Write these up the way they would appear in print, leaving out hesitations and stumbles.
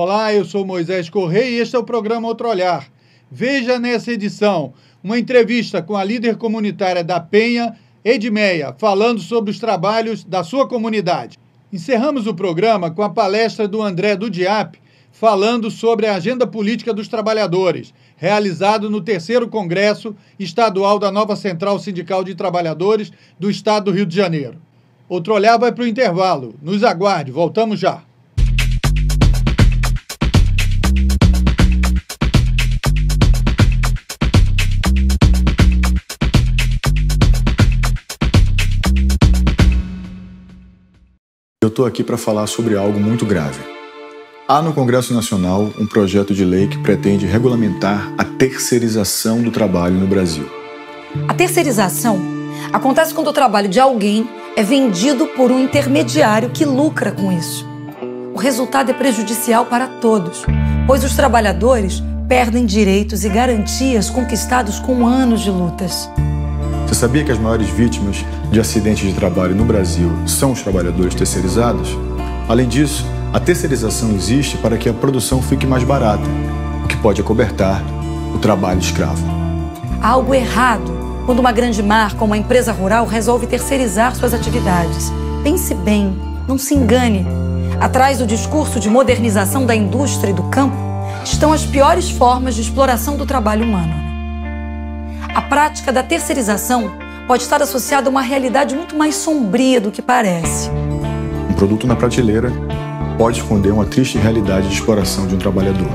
Olá, eu sou Moisés Correia e este é o programa Outro Olhar. Veja nessa edição uma entrevista com a líder comunitária da Penha, Edmeia, falando sobre os trabalhos da sua comunidade. Encerramos o programa com a palestra do André do DIAP, falando sobre a agenda política dos trabalhadores, realizado no 3º Congresso Estadual da nova Central Sindical de Trabalhadores do Estado do Rio de Janeiro. Outro Olhar vai para o intervalo. Nos aguarde, voltamos já. Eu estou aqui para falar sobre algo muito grave. Há no Congresso Nacional um projeto de lei que pretende regulamentar a terceirização do trabalho no Brasil. A terceirização acontece quando o trabalho de alguém é vendido por um intermediário que lucra com isso. O resultado é prejudicial para todos, pois os trabalhadores perdem direitos e garantias conquistados com anos de lutas. Você sabia que as maiores vítimas de acidentes de trabalho no Brasil são os trabalhadores terceirizados? Além disso, a terceirização existe para que a produção fique mais barata, o que pode acobertar o trabalho escravo. Há algo errado quando uma grande marca ou uma empresa rural resolve terceirizar suas atividades. Pense bem, não se engane. Atrás do discurso de modernização da indústria e do campo estão as piores formas de exploração do trabalho humano. A prática da terceirização pode estar associada a uma realidade muito mais sombria do que parece. Um produto na prateleira pode esconder uma triste realidade de exploração de um trabalhador.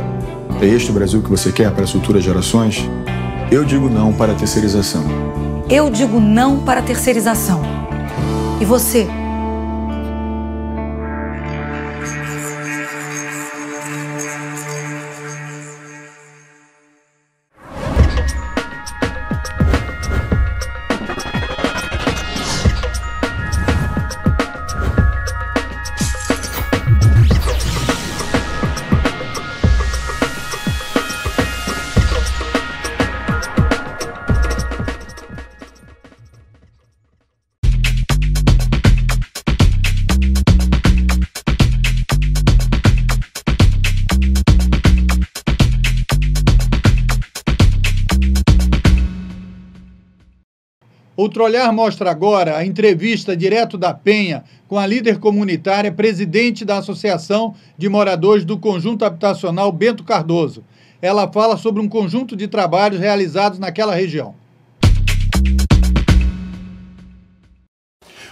É este o Brasil que você quer para as futuras gerações? Eu digo não para a terceirização. Eu digo não para a terceirização. E você? Outro Olhar mostra agora a entrevista direto da Penha com a líder comunitária, presidente da Associação de Moradores do Conjunto Habitacional Bento Cardoso. Ela fala sobre um conjunto de trabalhos realizados naquela região.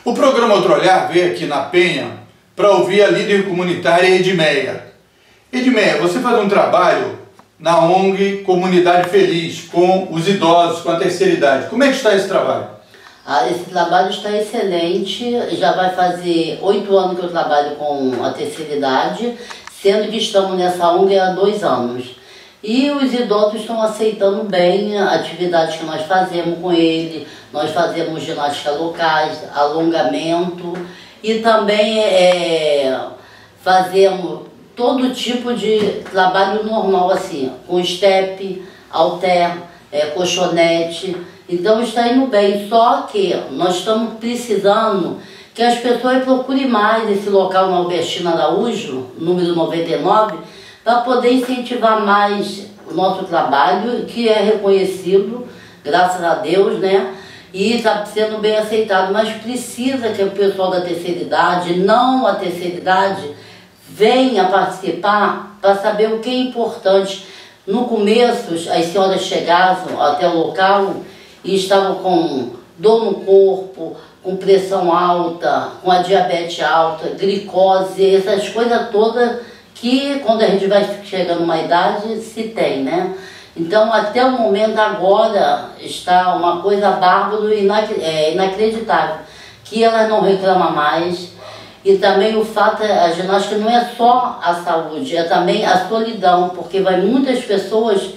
O programa Outro Olhar veio aqui na Penha para ouvir a líder comunitária Edmeia. Edmeia, você faz um trabalho na ONG Comunidade Feliz, com os idosos, com a terceira idade. Como é que está esse trabalho? Esse trabalho está excelente, já vai fazer 8 anos que eu trabalho com a terceira idade, sendo que estamos nessa ONG há 2 anos. E os idosos estão aceitando bem a atividade que nós fazemos com ele. Nós fazemos ginástica locais, alongamento e também fazemos todo tipo de trabalho normal, assim, com step, halter, colchonete. Então está indo bem, só que nós estamos precisando que as pessoas procurem mais esse local na Albertina Araújo, número 99, para poder incentivar mais o nosso trabalho, que é reconhecido, graças a Deus, né? E está sendo bem aceitado, mas precisa que o pessoal da terceira idade, não a terceira idade, venha participar para saber o que é importante. No começo, as senhoras chegavam até o local e estavam com dor no corpo, com pressão alta, com a diabetes alta, glicose, essas coisas todas que quando a gente vai chegando numa idade se tem, né? Então até o momento agora está uma coisa bárbara e inacreditável, que elas não reclamam mais. E também o fato, a ginástica não é só a saúde, é também a solidão, porque vai muitas pessoas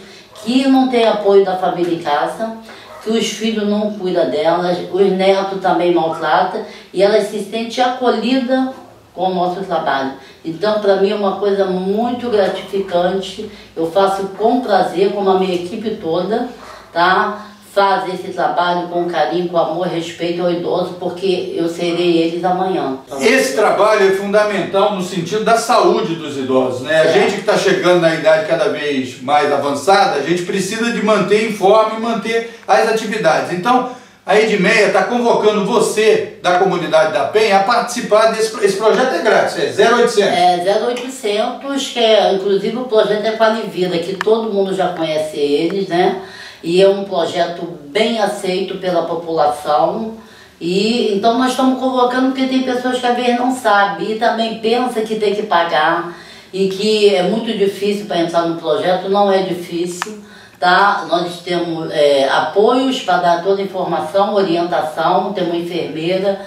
que não têm apoio da família em casa, que os filhos não cuidam delas, os netos também maltratam, e elas se sentem acolhidas com o nosso trabalho. Então, para mim é uma coisa muito gratificante, eu faço com prazer, com a minha equipe toda, tá? fazem esse trabalho com carinho, com amor, respeito ao idoso, porque eu serei eles amanhã. Esse trabalho é fundamental no sentido da saúde dos idosos, né? A gente que está chegando na idade cada vez mais avançada, a gente precisa de manter em forma e manter as atividades. Então, a Edmeia está convocando você, da comunidade da Penha, a participar esse projeto. É grátis, é 0800. É 0800, que é, inclusive o projeto é com a Livida, que todo mundo já conhece eles, né? E é um projeto bem aceito pela população. E então nós estamos convocando porque tem pessoas que às vezes não sabem e também pensam que tem que pagar e que é muito difícil para entrar no projeto. Não é difícil, tá? Nós temos apoios para dar toda a informação, orientação, temos enfermeira,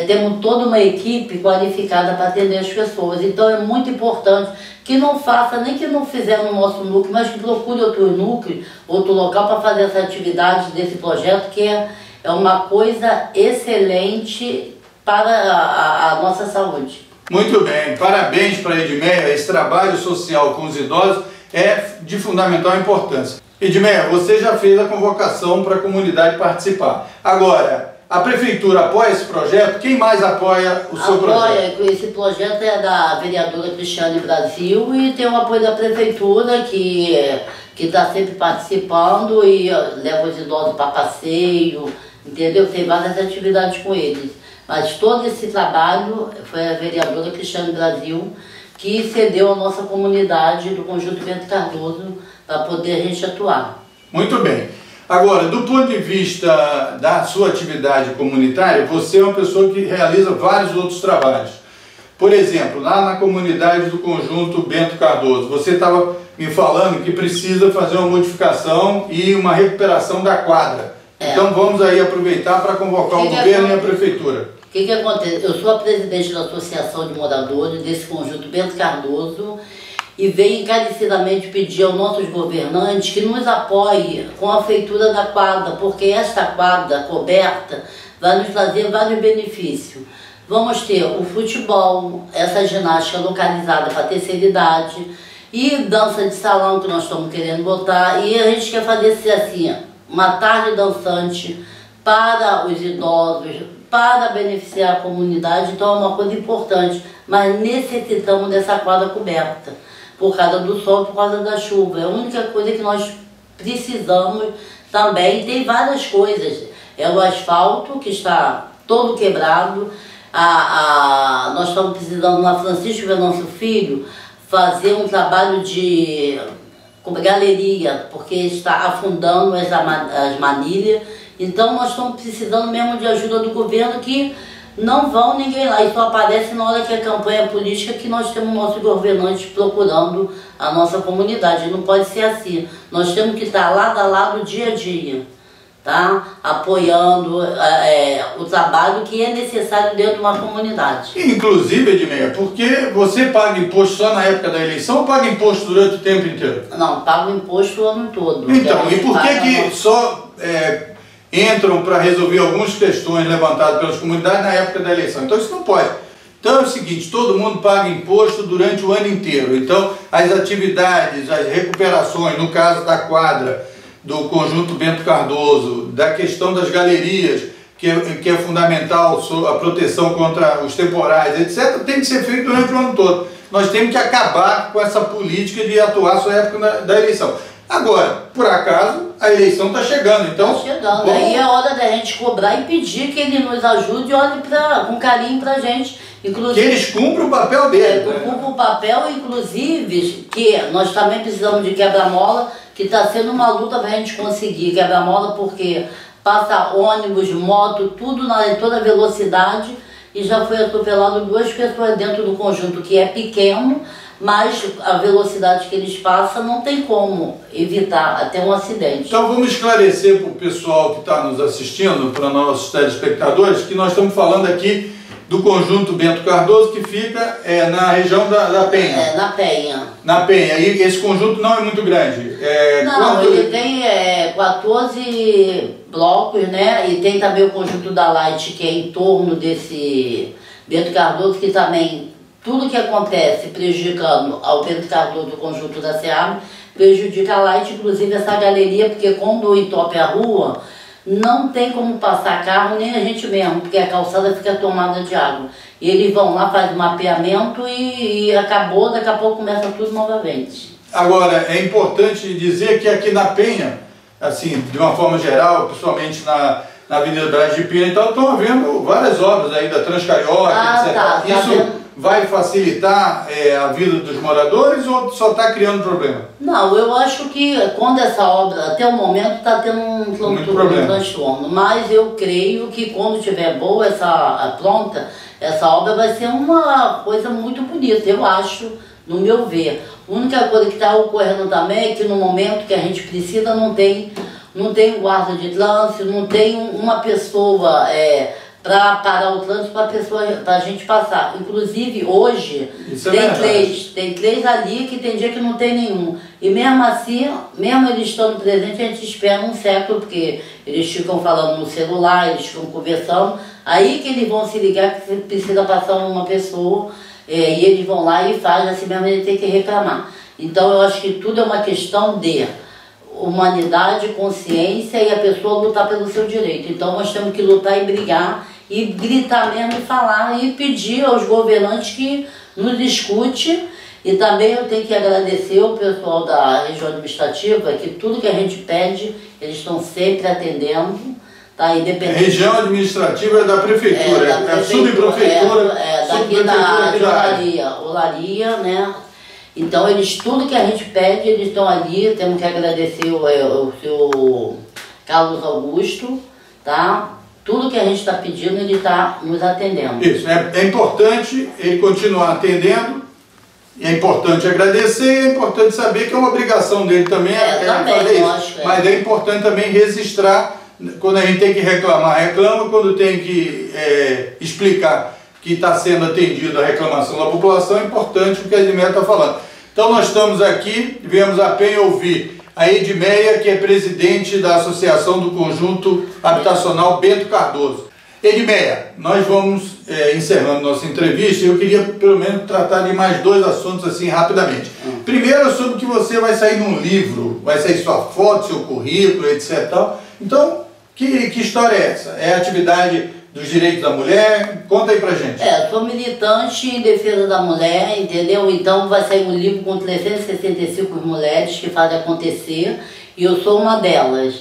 temos toda uma equipe qualificada para atender as pessoas. Então é muito importante que não faça, nem que não fizer no nosso núcleo, mas que procure outro núcleo, outro local para fazer essa atividade desse projeto, que é uma coisa excelente para a nossa saúde. Muito bem, parabéns para a Edmeia. Esse trabalho social com os idosos é de fundamental importância. Edmeia, você já fez a convocação para a comunidade participar. Agora, a Prefeitura apoia esse projeto? Quem mais apoia o seu projeto? Esse projeto é da vereadora Cristiane Brasil e tem o apoio da Prefeitura, que está sempre participando e leva os idosos para passeio, entendeu? Tem várias atividades com eles. Mas todo esse trabalho foi a vereadora Cristiane Brasil que cedeu à nossa comunidade do Conjunto Bento Cardoso para poder a gente atuar. Muito bem. Agora, do ponto de vista da sua atividade comunitária, você é uma pessoa que realiza vários outros trabalhos. Por exemplo, lá na comunidade do Conjunto Bento Cardoso, você estava me falando que precisa fazer uma modificação e uma recuperação da quadra. Então vamos aí aproveitar para convocar o governo e a Prefeitura. O que acontece? Eu sou a presidente da Associação de Moradores desse Conjunto Bento Cardoso e venho encarecidamente pedir aos nossos governantes que nos apoiem com a feitura da quadra, porque esta quadra coberta vai nos trazer vários benefícios. Vamos ter o futebol, essa ginástica localizada para a terceira idade e dança de salão que nós estamos querendo botar, e a gente quer fazer assim, uma tarde dançante para os idosos, para beneficiar a comunidade. Então é uma coisa importante, mas necessitamos dessa quadra coberta, por causa do sol, por causa da chuva. É a única coisa que nós precisamos também. Tem várias coisas, é o asfalto que está todo quebrado, nós estamos precisando na Francisco Venâncio Filho fazer um trabalho de galeria, porque está afundando as manilhas. Então nós estamos precisando mesmo de ajuda do governo, que não vão ninguém lá, e só aparece na hora que a campanha política que nós temos nossos governantes procurando a nossa comunidade. Não pode ser assim, nós temos que estar lado a lado, dia a dia, tá? Apoiando o trabalho que é necessário dentro de uma comunidade. Inclusive, Edmeia, porque você paga imposto só na época da eleição ou paga imposto durante o tempo inteiro? Não, pago imposto o ano todo. Então, e por que só entram para resolver algumas questões levantadas pelas comunidades na época da eleição? Então isso não pode. Então é o seguinte, todo mundo paga imposto durante o ano inteiro. Então as atividades, as recuperações, no caso da quadra do Conjunto Bento Cardoso, da questão das galerias, que é fundamental a proteção contra os temporais, etc., tem que ser feito durante o ano todo. Nós temos que acabar com essa política de atuar só na época da eleição. Agora, por acaso, a eleição está chegando, então... Está chegando, aí é hora da gente cobrar e pedir que ele nos ajude e olhe com carinho para a gente. Inclusive, que eles cumprem o papel deles. Cumprem o papel, inclusive, que nós também precisamos de quebra-mola, que está sendo uma luta para a gente conseguir quebra-mola, porque passa ônibus, moto, tudo em toda velocidade, e já foi atropelado 2 pessoas dentro do conjunto, que é pequeno, mas a velocidade que eles passam não tem como evitar até um acidente. Então vamos esclarecer para o pessoal que está nos assistindo, para nossos telespectadores, que nós estamos falando aqui do Conjunto Bento Cardoso, que fica na região da Penha. Na Penha. Na Penha. E esse conjunto não é muito grande. Ele tem 14 blocos, né? E tem também o Conjunto da Light, que é em torno desse Bento Cardoso, que também... Tudo que acontece prejudicando ao Bento Cardoso do Conjunto da SEAB, prejudica a Light, inclusive essa galeria, porque quando entope a rua, não tem como passar carro, nem a gente mesmo, porque a calçada fica tomada de água. E eles vão lá, fazem mapeamento e acabou, daqui a pouco começa tudo novamente. Agora, é importante dizer que aqui na Penha, assim, de uma forma geral, principalmente na Avenida Braz de Pina, então estão havendo várias obras aí da Transcarioca, etc. Tá Isso vai facilitar a vida dos moradores ou só está criando problema? Não, eu acho que quando essa obra, até o momento, está tendo um transtorno, mas eu creio que quando estiver boa pronta, essa obra vai ser uma coisa muito bonita, eu acho, no meu ver. A única coisa que está ocorrendo também é que no momento que a gente precisa não tem guarda de trânsito, não tem uma pessoa para parar o trânsito para a gente passar. Inclusive hoje tem três ali que tem dia que não tem nenhum. E mesmo assim, mesmo eles estando presentes, a gente espera um século, porque eles ficam falando no celular, eles ficam conversando, aí que eles vão se ligar que precisa passar uma pessoa, e eles vão lá e fazem, assim mesmo ele tem que reclamar. Então eu acho que tudo é uma questão de humanidade, consciência e a pessoa lutar pelo seu direito. Então nós temos que lutar e brigar e gritar mesmo e falar e pedir aos governantes que nos escute. E também eu tenho que agradecer o pessoal da região administrativa, que tudo que a gente pede, eles estão sempre atendendo. Tá? Independente. A região administrativa é da prefeitura, é a subprefeitura. Daqui da Olaria, né? Então, tudo que a gente pede, eles estão ali. Temos que agradecer o seu Carlos Augusto, tá? Tudo que a gente está pedindo, ele está nos atendendo. Isso, é importante ele continuar atendendo, é importante agradecer, é importante saber que é uma obrigação dele também, fazer isso. Lógico, mas é importante também registrar, quando a gente tem que reclamar, reclama, quando tem que explicar que está sendo atendido a reclamação da população, é importante o que a Edmeia está falando. Então nós estamos aqui, viemos a Penha ouvir a Edmeia, que é presidente da Associação do Conjunto Habitacional Bento Cardoso. Edmeia, nós vamos encerrando nossa entrevista e eu queria pelo menos tratar de mais dois assuntos assim rapidamente. Primeiro, sobre que você vai sair num livro, vai sair sua foto, seu currículo, etc. Então, que história é essa? É a atividade dos direitos da mulher? Conta aí pra gente. Sou militante em defesa da mulher, entendeu? Então vai sair um livro com 365 mulheres que fazem acontecer e eu sou uma delas.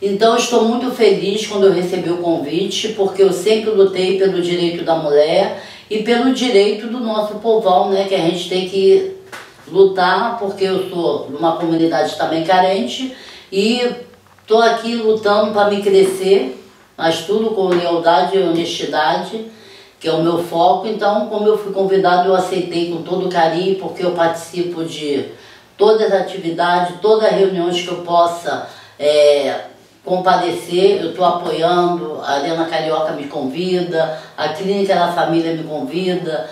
Então estou muito feliz quando eu recebi o convite, porque eu sempre lutei pelo direito da mulher e pelo direito do nosso povão, né? Que a gente tem que lutar, porque eu sou de uma comunidade também carente e estou aqui lutando para me crescer, mas tudo com lealdade e honestidade, que é o meu foco. Então, como eu fui convidado, eu aceitei com todo carinho, porque eu participo de todas as atividades, todas as reuniões que eu possa comparecer, eu estou apoiando. A Arena Carioca me convida, a Clínica da Família me convida,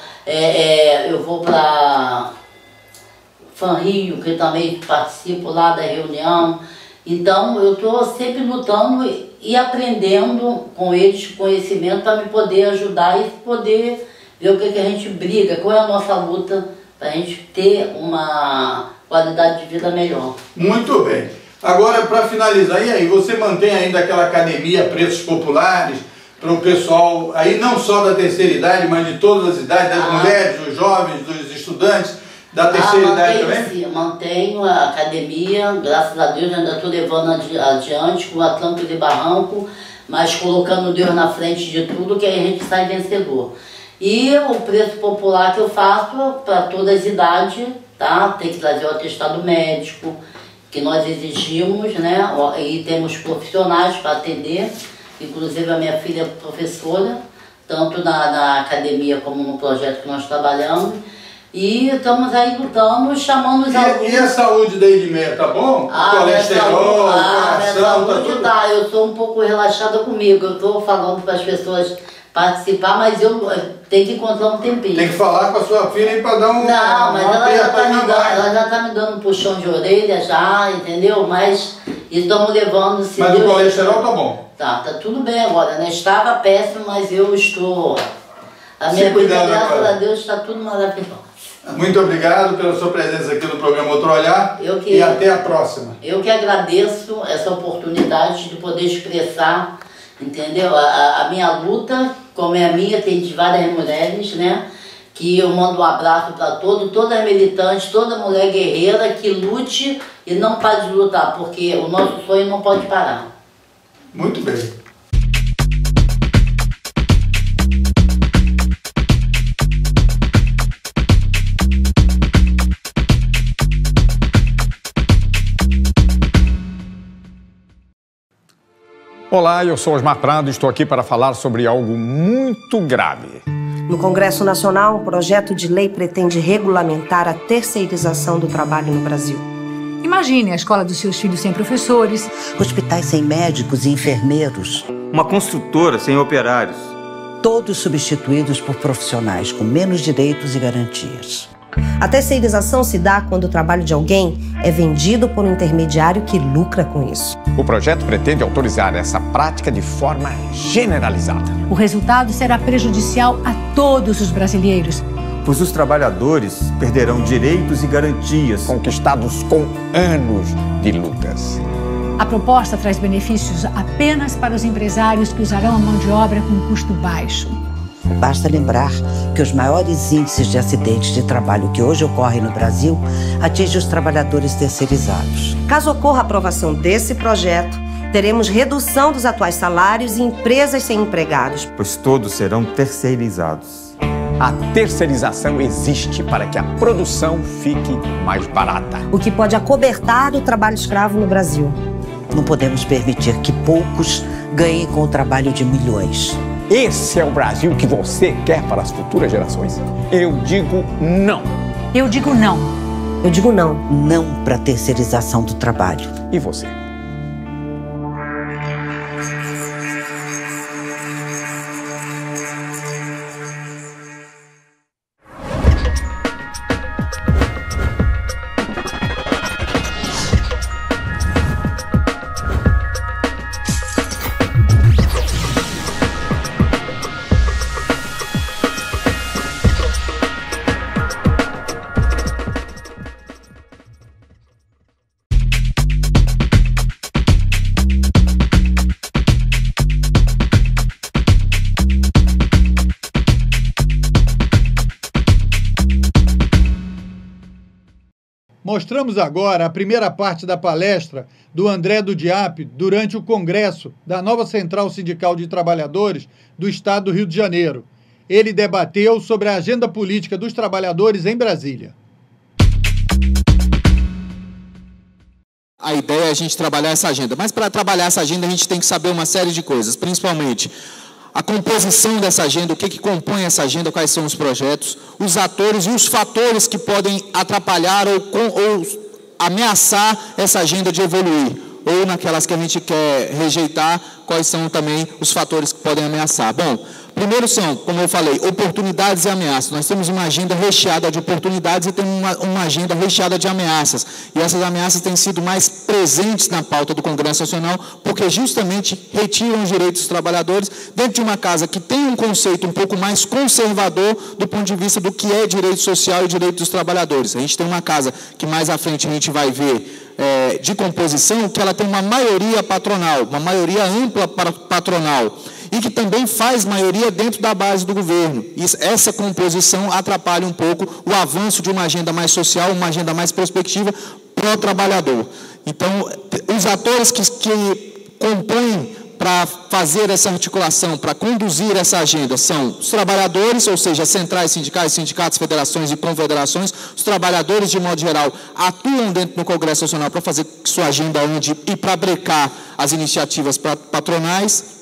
eu vou para Fanrio, que eu também participo lá da reunião. Então, eu estou sempre lutando e aprendendo com eles conhecimento para me poder ajudar e poder ver o que a gente briga, qual é a nossa luta para a gente ter uma qualidade de vida melhor. Muito bem. Agora, para finalizar, e aí, você mantém ainda aquela academia Preços Populares para o pessoal, aí não só da terceira idade, mas de todas as idades, das mulheres, dos jovens, dos estudantes, da terceira idade também? Sim, mantenho a academia, graças a Deus ainda estou levando adiante com a tranco de barranco, mas colocando Deus na frente de tudo, que aí a gente sai vencedor. E o preço popular que eu faço para todas as idades, tá? Tem que trazer o atestado médico, que nós exigimos, né? E temos profissionais para atender, inclusive a minha filha é professora, tanto na academia como no projeto que nós trabalhamos. E estamos aí lutando, chamando os alunos. E a saúde da Edmeia, tá bom? Colesterol, coração, tá tudo? Tá, eu sou um pouco relaxada comigo. Eu estou falando para as pessoas participar, mas eu tenho que encontrar um tempinho. Tem que falar com a sua filha aí para dar um... Não, mas ela já tá me dando um puxão de orelha já, entendeu? Mas estamos levando... Mas o colesterol tá bom? Tá tudo bem agora, né? Estava péssimo, mas eu estou... A minha vida, graças a Deus, está tudo maravilhoso. Muito obrigado pela sua presença aqui no programa Outro Olhar e até a próxima. Eu que agradeço essa oportunidade de poder expressar, entendeu? A minha luta, como é a minha, tem de várias mulheres, né? Que eu mando um abraço para toda militante, toda mulher guerreira que lute e não pare de lutar, porque o nosso sonho não pode parar. Muito bem. Olá, eu sou Osmar Prado e estou aqui para falar sobre algo muito grave. No Congresso Nacional, um projeto de lei pretende regulamentar a terceirização do trabalho no Brasil. Imagine a escola dos seus filhos sem professores, hospitais sem médicos e enfermeiros, uma construtora sem operários. Todos substituídos por profissionais com menos direitos e garantias. A terceirização se dá quando o trabalho de alguém é vendido por um intermediário que lucra com isso. O projeto pretende autorizar essa prática de forma generalizada. O resultado será prejudicial a todos os brasileiros, pois os trabalhadores perderão direitos e garantias conquistados com anos de lutas. A proposta traz benefícios apenas para os empresários que usarão a mão de obra com custo baixo. Basta lembrar que os maiores índices de acidentes de trabalho que hoje ocorrem no Brasil atingem os trabalhadores terceirizados. Caso ocorra a aprovação desse projeto, teremos redução dos atuais salários e empresas sem empregados, pois todos serão terceirizados. A terceirização existe para que a produção fique mais barata, o que pode acobertar o trabalho escravo no Brasil. Não podemos permitir que poucos ganhem com o trabalho de milhões. Esse é o Brasil que você quer para as futuras gerações? Eu digo não. Eu digo não. Eu digo não. Não para a terceirização do trabalho. E você? Mostramos agora a primeira parte da palestra do André do Diap durante o Congresso da nova Central Sindical de Trabalhadores do Estado do Rio de Janeiro. Ele debateu sobre a agenda política dos trabalhadores em Brasília. A ideia é a gente trabalhar essa agenda, mas para trabalhar essa agenda a gente tem que saber uma série de coisas, principalmente a composição dessa agenda, o que compõe essa agenda, quais são os projetos, os atores e os fatores que podem atrapalhar ou ameaçar essa agenda de evoluir, ou naquelas que a gente quer rejeitar, quais são também os fatores que podem ameaçar. Bom, primeiro são, como eu falei, oportunidades e ameaças. Nós temos uma agenda recheada de oportunidades e temos uma agenda recheada de ameaças. E essas ameaças têm sido mais presentes na pauta do Congresso Nacional, porque justamente retiram os direitos dos trabalhadores dentro de uma casa que tem um conceito um pouco mais conservador do ponto de vista do que é direito social e direito dos trabalhadores. A gente tem uma casa que mais à frente a gente vai ver de composição, que ela tem uma maioria patronal, uma maioria ampla patronal, e que também faz maioria dentro da base do governo. E essa composição atrapalha um pouco o avanço de uma agenda mais social, uma agenda mais prospectiva para o trabalhador. Então, os atores que compõem para fazer essa articulação, para conduzir essa agenda, são os trabalhadores, ou seja, centrais sindicais, sindicatos, federações e confederações. Os trabalhadores, de modo geral, atuam dentro do Congresso Nacional para fazer sua agenda e para brecar as iniciativas patronais.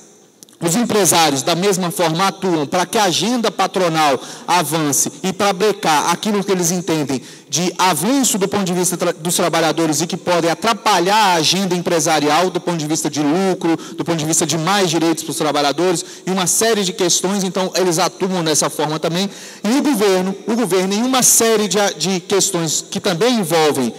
Os empresários, da mesma forma, atuam para que a agenda patronal avance e para brecar aquilo que eles entendem de avanço do ponto de vista dos trabalhadores e que podem atrapalhar a agenda empresarial do ponto de vista de lucro, do ponto de vista de mais direitos para os trabalhadores e uma série de questões. Então, eles atuam dessa forma também. E o governo em uma série de questões que também envolvem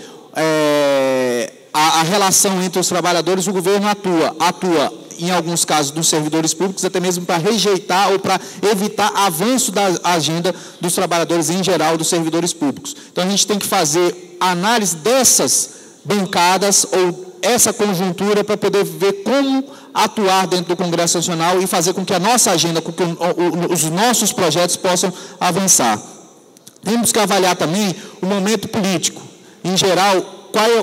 a relação entre os trabalhadores, o governo atua em alguns casos, dos servidores públicos, até mesmo para rejeitar ou para evitar avanço da agenda dos trabalhadores em geral, dos servidores públicos. Então, a gente tem que fazer a análise dessas bancadas ou essa conjuntura para poder ver como atuar dentro do Congresso Nacional e fazer com que a nossa agenda, com que os nossos projetos possam avançar. Temos que avaliar também o momento político. Em geral,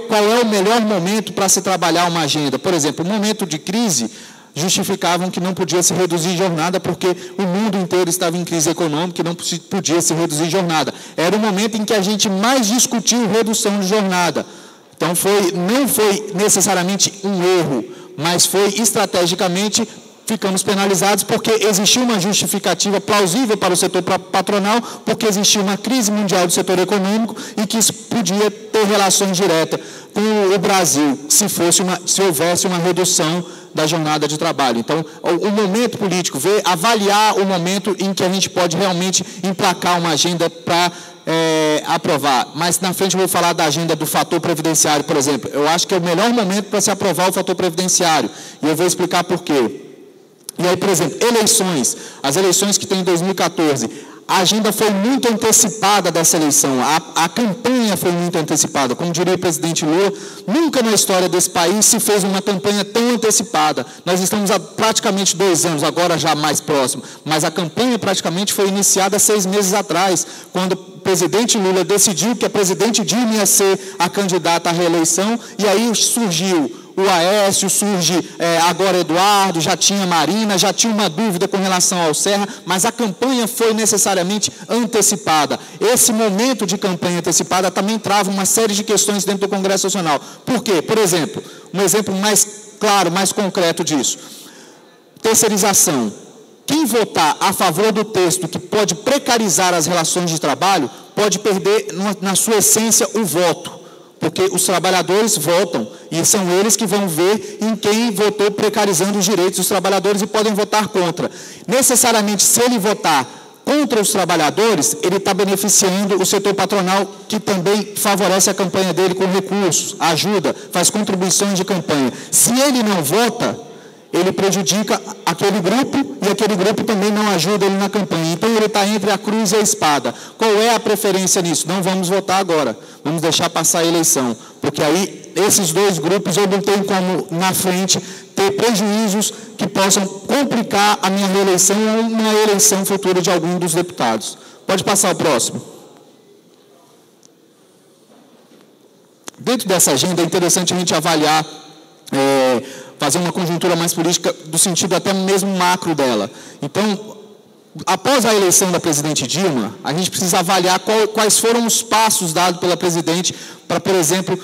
qual é o melhor momento para se trabalhar uma agenda? Por exemplo, o momento de crise justificavam que não podia se reduzir jornada porque o mundo inteiro estava em crise econômica e não podia se reduzir jornada. Era o momento em que a gente mais discutiu redução de jornada. Então, não foi necessariamente um erro, mas foi estrategicamente, ficamos penalizados porque existiu uma justificativa plausível para o setor patronal, porque existia uma crise mundial do setor econômico e que isso podia ter relações diretas com o Brasil, se houvesse uma redução da jornada de trabalho. Então, o momento político, avaliar o momento em que a gente pode realmente emplacar uma agenda para aprovar. Mas na frente eu vou falar da agenda do fator previdenciário, por exemplo. Eu acho que é o melhor momento para se aprovar o fator previdenciário. E eu vou explicar por quê. E aí, por exemplo, eleições. As eleições que tem em 2014. A agenda foi muito antecipada dessa eleição. A campanha foi muito antecipada. Como diria o presidente Lula, nunca na história desse país se fez uma campanha tão antecipada. Nós estamos há praticamente 2 anos, agora já mais próximo. Mas a campanha praticamente foi iniciada 6 meses atrás, quando o presidente Lula decidiu que a presidente Dilma ia ser a candidata à reeleição, e aí surgiu o Aécio, surge agora Eduardo, já tinha Marina, já tinha uma dúvida com relação ao Serra, mas a campanha foi necessariamente antecipada. Esse momento de campanha antecipada também trava uma série de questões dentro do Congresso Nacional. Por quê? Por exemplo, um exemplo mais claro, mais concreto disso. Terceirização. Quem votar a favor do texto que pode precarizar as relações de trabalho, pode perder, na sua essência, o voto. Porque os trabalhadores votam, e são eles que vão ver em quem votou precarizando os direitos dos trabalhadores e podem votar contra. Necessariamente, se ele votar contra os trabalhadores, ele está beneficiando o setor patronal, que também favorece a campanha dele com recursos, ajuda, faz contribuições de campanha. Se ele não vota, ele prejudica aquele grupo e aquele grupo também não ajuda ele na campanha. Então, ele está entre a cruz e a espada. Qual é a preferência nisso? Não vamos votar agora, vamos deixar passar a eleição, porque aí esses dois grupos eu não tenho como, na frente, ter prejuízos que possam complicar a minha reeleição ou uma eleição futura de algum dos deputados. Pode passar o próximo. Dentro dessa agenda, é interessante a gente avaliar, fazer uma conjuntura mais política, do sentido até mesmo macro dela. Então, após a eleição da presidente Dilma, a gente precisa avaliar quais foram os passos dados pela presidente para, por exemplo,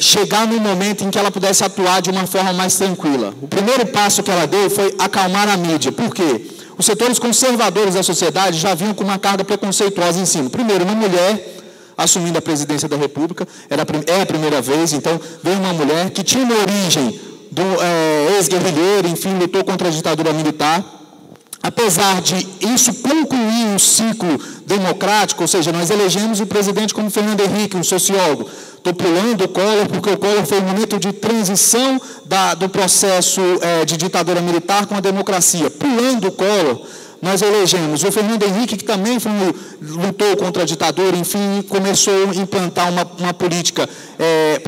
chegar no momento em que ela pudesse atuar de uma forma mais tranquila. O primeiro passo que ela deu foi acalmar a mídia. Por quê? Os setores conservadores da sociedade já vinham com uma carga preconceituosa em cima. Primeiro, uma mulher assumindo a presidência da República, é a primeira vez, então veio uma mulher que tinha uma origem do ex-guerrilheiro, enfim, lutou contra a ditadura militar. Apesar de isso concluir um ciclo democrático, ou seja, nós elegemos o presidente como Fernando Henrique, um sociólogo. Estou pulando o Collor, porque o Collor foi um momento de transição do processo de ditadura militar com a democracia. Pulando o Collor, nós elegemos o Fernando Henrique, que também lutou contra a ditadura, enfim, começou a implantar uma política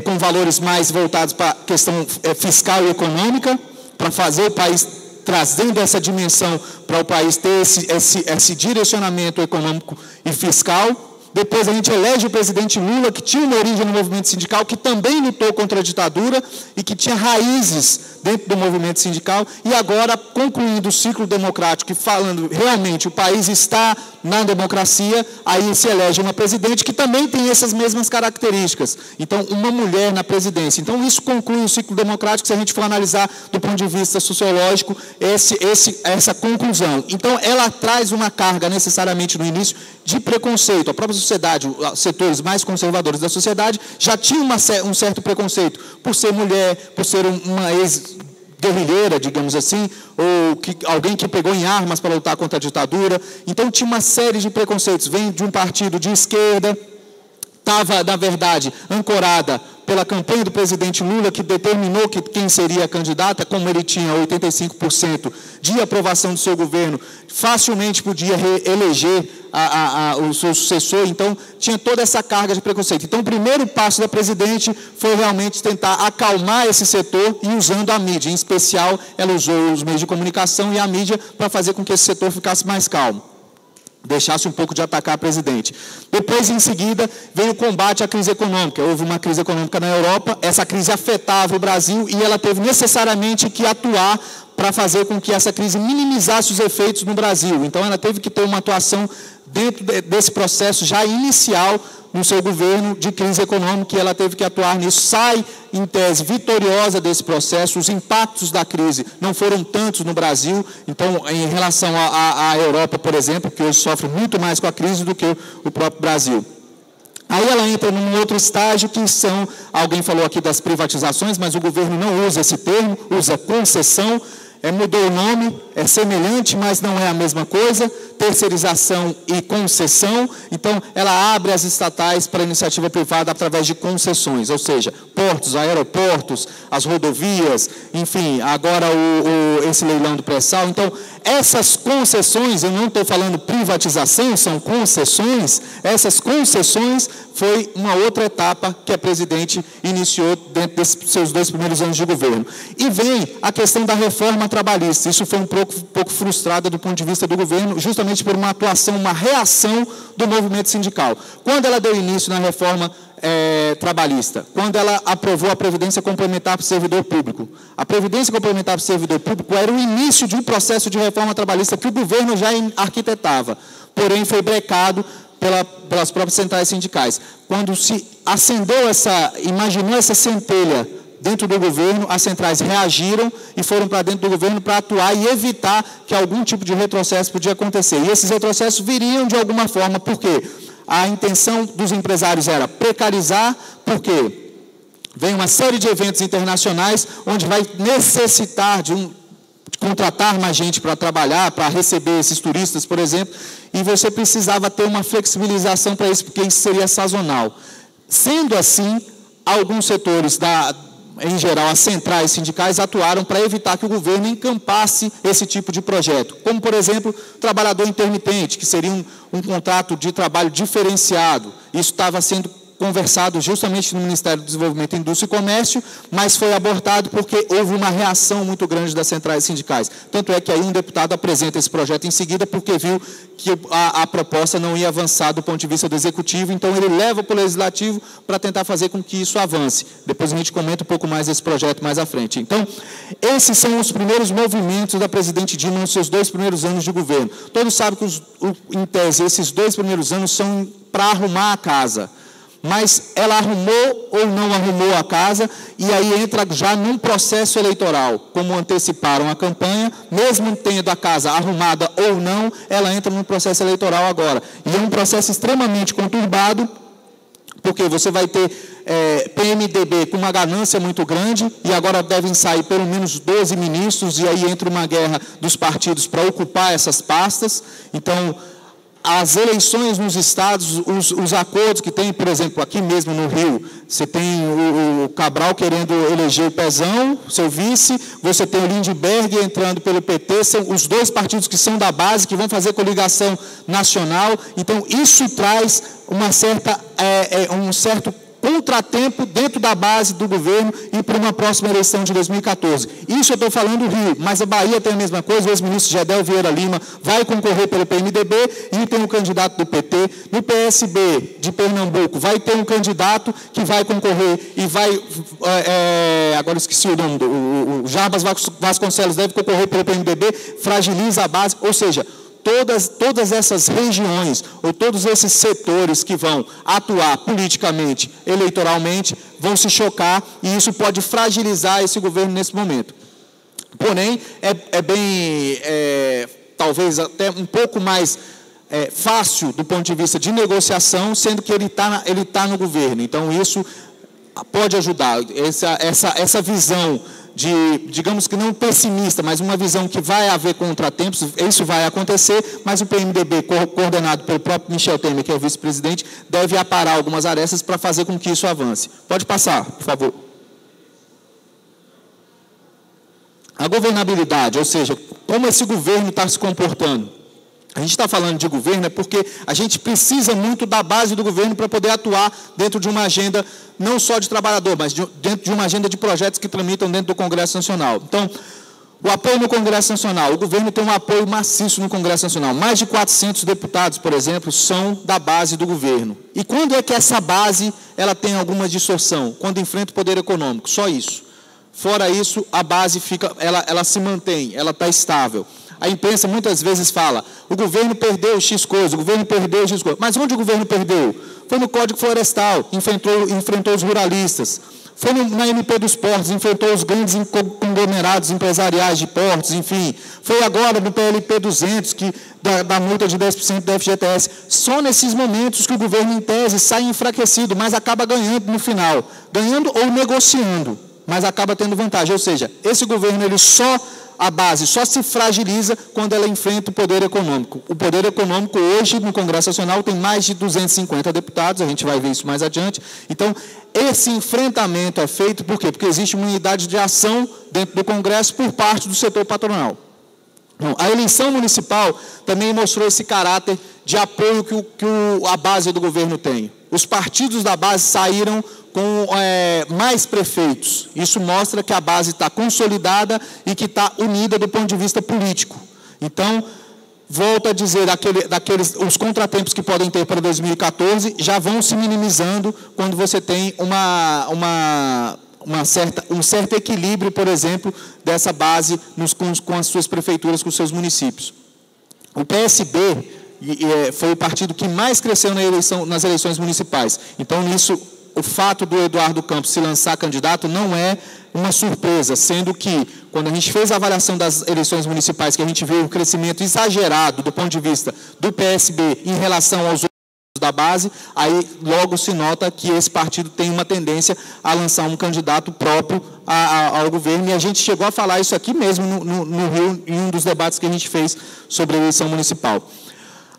com valores mais voltados para a questão fiscal e econômica, para fazer o país, trazendo essa dimensão para o país ter esse direcionamento econômico e fiscal. Depois a gente elege o presidente Lula, que tinha uma origem no movimento sindical, que também lutou contra a ditadura e que tinha raízes dentro do movimento sindical, e agora, concluindo o ciclo democrático e falando realmente o país está na democracia, aí se elege uma presidente que também tem essas mesmas características. Então, uma mulher na presidência. Então, isso conclui o ciclo democrático, se a gente for analisar do ponto de vista sociológico, essa conclusão. Então, ela traz uma carga necessariamente no início de preconceito. A própria sociedade, os setores mais conservadores da sociedade já tinham um certo preconceito por ser mulher, por ser uma ex-guerrilheira, digamos assim, ou alguém que pegou em armas para lutar contra a ditadura. Então, tinha uma série de preconceitos. Vem de um partido de esquerda, estava, na verdade, ancorada pela campanha do presidente Lula, que determinou que quem seria a candidata, como ele tinha 85% de aprovação do seu governo, facilmente podia eleger o seu sucessor, então tinha toda essa carga de preconceito. Então o primeiro passo da presidente foi realmente tentar acalmar esse setor e usando a mídia, em especial ela usou os meios de comunicação e a mídia para fazer com que esse setor ficasse mais calmo, deixasse um pouco de atacar a presidente. Depois, em seguida, veio o combate à crise econômica. Houve uma crise econômica na Europa, essa crise afetava o Brasil e ela teve necessariamente que atuar para fazer com que essa crise minimizasse os efeitos no Brasil. Então, ela teve que ter uma atuação dentro desse processo já inicial no seu governo de crise econômica, e ela teve que atuar nisso. Sai, em tese, vitoriosa desse processo. Os impactos da crise não foram tantos no Brasil, então, em relação à Europa, por exemplo, que hoje sofre muito mais com a crise do que o próprio Brasil. Aí ela entra num outro estágio, que são, alguém falou aqui das privatizações, mas o governo não usa esse termo, usa concessão. Mudou o nome, é semelhante, mas não é a mesma coisa, terceirização e concessão. Então, ela abre as estatais para a iniciativa privada através de concessões, ou seja, portos, aeroportos, as rodovias, enfim, agora esse leilão do pré-sal. Então, essas concessões, eu não estou falando privatização, são concessões, essas concessões foi uma outra etapa que a presidente iniciou dentro desses seus 2 primeiros anos de governo. E vem a questão da reforma trabalhista. Isso foi um pouco frustrado do ponto de vista do governo, justamente por uma atuação, uma reação do movimento sindical. Quando ela deu início na reforma trabalhista, quando ela aprovou a Previdência Complementar para o servidor público. A Previdência Complementar para o servidor público era o início de um processo de reforma trabalhista que o governo já arquitetava, porém foi brecado pelas próprias centrais sindicais. Quando se imaginou essa centelha dentro do governo, as centrais reagiram e foram para dentro do governo para atuar e evitar que algum tipo de retrocesso podia acontecer. E esses retrocessos viriam de alguma forma, por quê? A intenção dos empresários era precarizar, porque vem uma série de eventos internacionais onde vai necessitar de contratar mais gente para trabalhar, para receber esses turistas, por exemplo, e você precisava ter uma flexibilização para isso, porque isso seria sazonal. Sendo assim, alguns setores em geral, as centrais sindicais atuaram para evitar que o governo encampasse esse tipo de projeto, como, por exemplo, trabalhador intermitente, que seria um contrato de trabalho diferenciado. Isso estava sendo conversado justamente no Ministério do Desenvolvimento, Indústria e Comércio, mas foi abortado porque houve uma reação muito grande das centrais sindicais. Tanto é que aí um deputado apresenta esse projeto em seguida, porque viu que a proposta não ia avançar do ponto de vista do Executivo, então ele leva para o Legislativo para tentar fazer com que isso avance. Depois a gente comenta um pouco mais desse projeto mais à frente. Então, esses são os primeiros movimentos da presidente Dilma nos seus 2 primeiros anos de governo. Todos sabem que, em tese, esses 2 primeiros anos são para arrumar a casa. Mas ela arrumou ou não arrumou a casa, e aí entra já num processo eleitoral. Como anteciparam a campanha, mesmo tendo a casa arrumada ou não, ela entra num processo eleitoral agora. E é um processo extremamente conturbado, porque você vai ter PMDB com uma ganância muito grande, e agora devem sair pelo menos 12 ministros, e aí entra uma guerra dos partidos para ocupar essas pastas. Então, as eleições nos estados, os acordos que tem, por exemplo, aqui mesmo no Rio, você tem o Cabral querendo eleger o Pezão, seu vice, você tem o Lindbergh entrando pelo PT, são os 2 partidos que são da base, que vão fazer coligação nacional. Então, isso traz um certo contratempo dentro da base do governo e para uma próxima eleição de 2014. Isso eu estou falando do Rio, mas a Bahia tem a mesma coisa. O ex-ministro Gedel Vieira Lima vai concorrer pelo PMDB e tem um candidato do PT. No PSB de Pernambuco vai ter um candidato que vai concorrer e vai... agora esqueci o nome, o Jarbas Vasconcelos deve concorrer pelo PMDB, fragiliza a base, ou seja... Todas essas regiões, ou todos esses setores que vão atuar politicamente, eleitoralmente, vão se chocar, e isso pode fragilizar esse governo nesse momento. Porém, talvez até um pouco mais fácil do ponto de vista de negociação, sendo que ele tá no governo. Então, isso pode ajudar. Essa visão digamos que não pessimista, mas uma visão que vai haver contratempos, isso vai acontecer, mas o PMDB, coordenado pelo próprio Michel Temer, que é o vice-presidente, deve aparar algumas arestas para fazer com que isso avance. Pode passar, por favor. A governabilidade, ou seja, como esse governo está se comportando. A gente está falando de governo porque a gente precisa muito da base do governo para poder atuar dentro de uma agenda, não só de trabalhador, mas dentro de uma agenda de projetos que tramitam dentro do Congresso Nacional. Então, o apoio no Congresso Nacional. O governo tem um apoio maciço no Congresso Nacional. Mais de 400 deputados, por exemplo, são da base do governo. E quando é que essa base ela tem alguma distorção? Quando enfrenta o poder econômico, só isso. Fora isso, a base fica, ela se mantém, ela está estável. A imprensa muitas vezes fala, o governo perdeu X coisa, o governo perdeu X coisa. Mas onde o governo perdeu? Foi no Código Florestal, enfrentou os ruralistas. Foi na MP dos Portos, enfrentou os grandes conglomerados empresariais de portos, enfim. Foi agora no PLP 200, da multa de 10% da FGTS. Só nesses momentos que o governo, em tese, sai enfraquecido, mas acaba ganhando no final. Ganhando ou negociando, mas acaba tendo vantagem. Ou seja, esse governo, a base só se fragiliza quando ela enfrenta o poder econômico. O poder econômico hoje no Congresso Nacional tem mais de 250 deputados, a gente vai ver isso mais adiante. Então, esse enfrentamento é feito por quê? Porque existe uma unidade de ação dentro do Congresso por parte do setor patronal. Bom, a eleição municipal também mostrou esse caráter de apoio que a base do governo tem. Os partidos da base saíram com mais prefeitos. Isso mostra que a base está consolidada e que está unida do ponto de vista político. Então, volto a dizer, os contratempos que podem ter para 2014 já vão se minimizando quando você tem um certo equilíbrio, por exemplo, dessa base com as suas prefeituras, com os seus municípios. O PSB foi o partido que mais cresceu nas eleições municipais. Então, nisso, o fato do Eduardo Campos se lançar candidato não é uma surpresa, sendo que, quando a gente fez a avaliação das eleições municipais, que a gente viu um crescimento exagerado do ponto de vista do PSB em relação aos outros da base, aí logo se nota que esse partido tem uma tendência a lançar um candidato próprio ao governo, e a gente chegou a falar isso aqui mesmo no Rio, em um dos debates que a gente fez sobre a eleição municipal.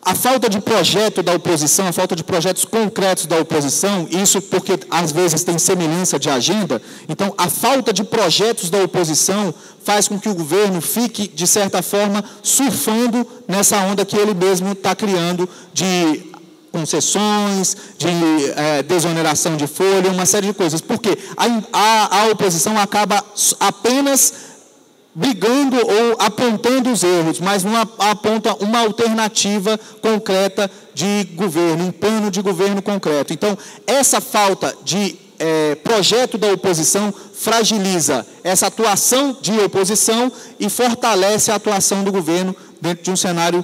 A falta de projeto da oposição, a falta de projetos concretos da oposição, isso porque às vezes tem semelhança de agenda, então a falta de projetos da oposição faz com que o governo fique, de certa forma, surfando nessa onda que ele mesmo está criando de concessões, de desoneração de folha, uma série de coisas. Porque a oposição acaba apenas brigando ou apontando os erros, mas não aponta uma alternativa concreta de governo, um plano de governo concreto. Então, essa falta de projeto da oposição fragiliza essa atuação de oposição e fortalece a atuação do governo dentro de um cenário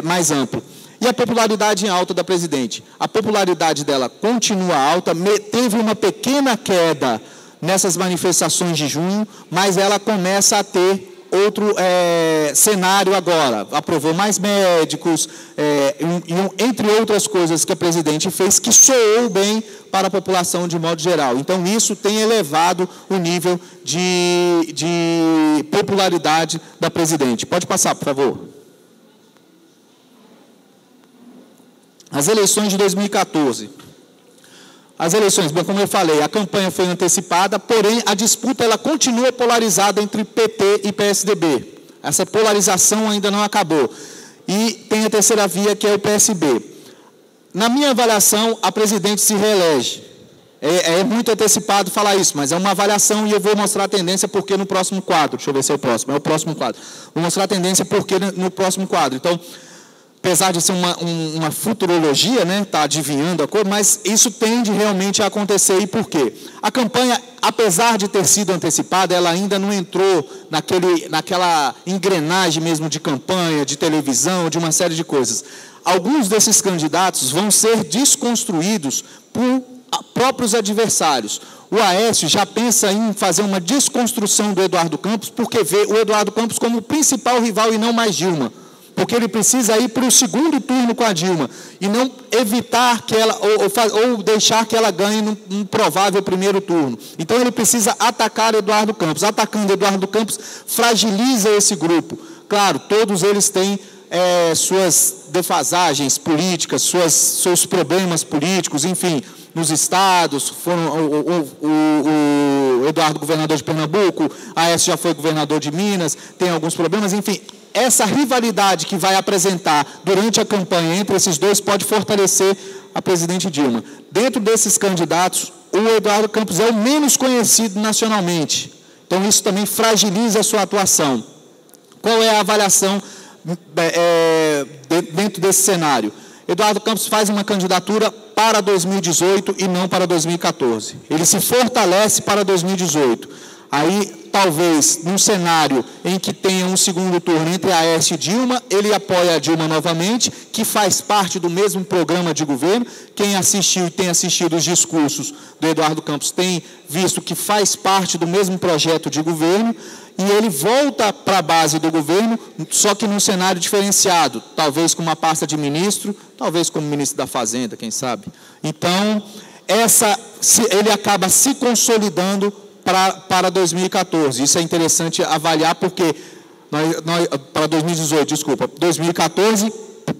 mais amplo. E a popularidade em alta da presidente? A popularidade dela continua alta, teve uma pequena queda nessas manifestações de junho, mas ela começa a ter outro cenário agora. Aprovou mais médicos, entre outras coisas que a presidente fez, que soou bem para a população de modo geral. Então, isso tem elevado o nível de popularidade da presidente. Pode passar, por favor. As eleições de 2014. As eleições, bom, como eu falei, a campanha foi antecipada, porém a disputa ela continua polarizada entre PT e PSDB. Essa polarização ainda não acabou. E tem a terceira via, que é o PSB. Na minha avaliação, a presidente se reelege. É muito antecipado falar isso, mas é uma avaliação e eu vou mostrar a tendência porque no próximo quadro. Deixa eu ver se é o próximo quadro. Vou mostrar a tendência porque no próximo quadro. Então, apesar de ser uma futurologia, né, tá adivinhando a coisa, mas isso tende realmente a acontecer. E por quê? A campanha, apesar de ter sido antecipada, ela ainda não entrou naquela engrenagem mesmo de campanha, de televisão, de uma série de coisas. Alguns desses candidatos vão ser desconstruídos por próprios adversários. O Aécio já pensa em fazer uma desconstrução do Eduardo Campos, porque vê o Eduardo Campos como o principal rival e não mais Dilma. Porque ele precisa ir para o segundo turno com a Dilma e não evitar que ela, ou deixar que ela ganhe num provável primeiro turno. Então, ele precisa atacar Eduardo Campos. Atacando Eduardo Campos, fragiliza esse grupo. Claro, todos eles têm suas defasagens políticas, seus problemas políticos, enfim, nos estados. Eduardo, governador de Pernambuco, Aécio já foi governador de Minas, tem alguns problemas, enfim. Essa rivalidade que vai apresentar durante a campanha entre esses dois pode fortalecer a presidente Dilma. Dentro desses candidatos, o Eduardo Campos é o menos conhecido nacionalmente. Então, isso também fragiliza a sua atuação. Qual é a avaliação dentro desse cenário? Eduardo Campos faz uma candidatura para 2018 e não para 2014. Ele se fortalece para 2018. Aí, talvez, num cenário em que tenha um segundo turno entre Aécio e Dilma, ele apoia a Dilma novamente, que faz parte do mesmo programa de governo. Quem assistiu e tem assistido os discursos do Eduardo Campos tem visto que faz parte do mesmo projeto de governo, e ele volta para a base do governo, só que num cenário diferenciado, talvez com uma pasta de ministro, talvez como ministro da Fazenda, quem sabe. Então, ele acaba se consolidando para 2014. Isso é interessante avaliar, porque para 2018, desculpa, 2014,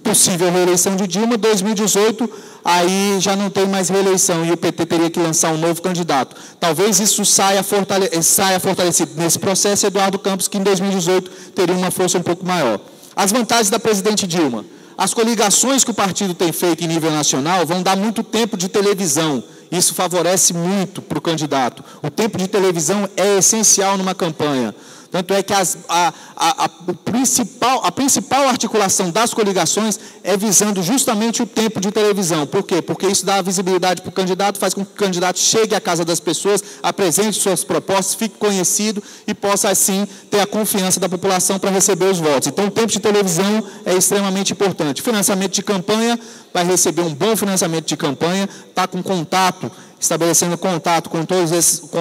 possível reeleição de Dilma, 2018, aí já não tem mais reeleição e o PT teria que lançar um novo candidato. Talvez isso saia fortalecido nesse processo, Eduardo Campos, que em 2018 teria uma força um pouco maior. As vantagens da presidente Dilma. As coligações que o partido tem feito em nível nacional vão dar muito tempo de televisão. Isso favorece muito para o candidato. O tempo de televisão é essencial numa campanha. Tanto é que a principal articulação das coligações é visando justamente o tempo de televisão. Por quê? Porque isso dá visibilidade para o candidato, faz com que o candidato chegue à casa das pessoas, apresente suas propostas, fique conhecido e possa, assim, ter a confiança da população para receber os votos. Então, o tempo de televisão é extremamente importante. Financiamento de campanha, vai receber um bom financiamento de campanha, está com contato, estabelecendo contato com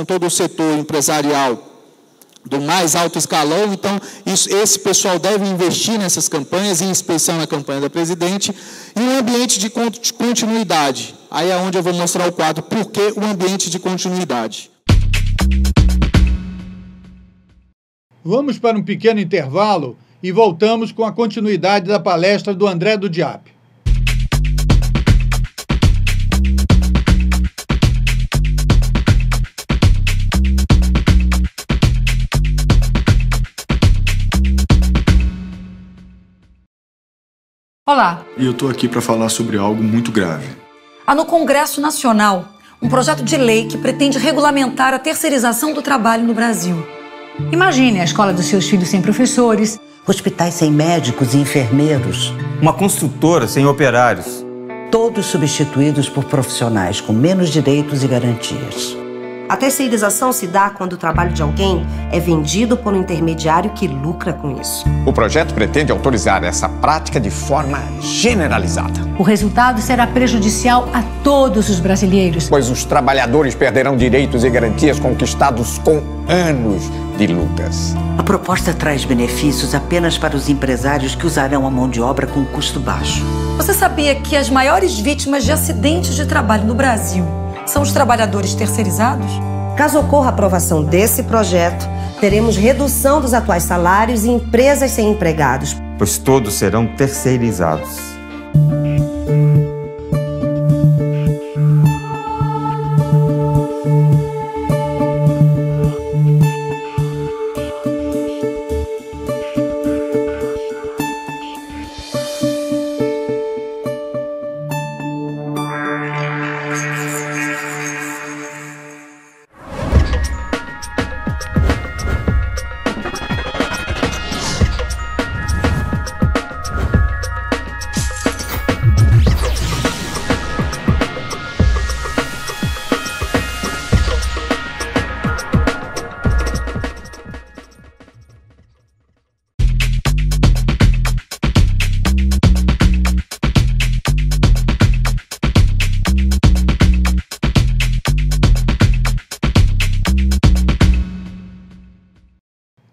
todo o setor empresarial do mais alto escalão. Então, esse pessoal deve investir nessas campanhas, em especial na campanha da presidente, e um ambiente de continuidade. Aí é onde eu vou mostrar o quadro, por que o ambiente de continuidade. Vamos para um pequeno intervalo e voltamos com a continuidade da palestra do André do Diap. Olá. E eu estou aqui para falar sobre algo muito grave. Há no Congresso Nacional um projeto de lei que pretende regulamentar a terceirização do trabalho no Brasil. Imagine a escola dos seus filhos sem professores, hospitais sem médicos e enfermeiros, uma construtora sem operários. Todos substituídos por profissionais com menos direitos e garantias. A terceirização se dá quando o trabalho de alguém é vendido por um intermediário que lucra com isso. O projeto pretende autorizar essa prática de forma generalizada. O resultado será prejudicial a todos os brasileiros, pois os trabalhadores perderão direitos e garantias conquistados com anos de lutas. A proposta traz benefícios apenas para os empresários que usarão a mão de obra com custo baixo. Você sabia que as maiores vítimas de acidentes de trabalho no Brasil são os trabalhadores terceirizados? Caso ocorra a aprovação desse projeto, teremos redução dos atuais salários e empresas sem empregados, pois todos serão terceirizados.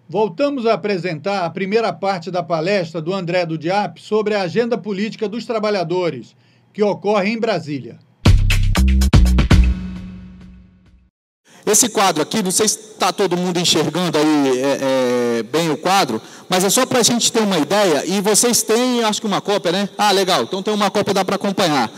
Voltamos a apresentar a primeira parte da palestra do André do Diap sobre a agenda política dos trabalhadores, que ocorre em Brasília. Esse quadro aqui, não sei se está todo mundo enxergando aí bem o quadro, mas é só para a gente ter uma ideia, e vocês têm, acho que uma cópia, né? Ah, legal, então tem uma cópia, dá para acompanhar.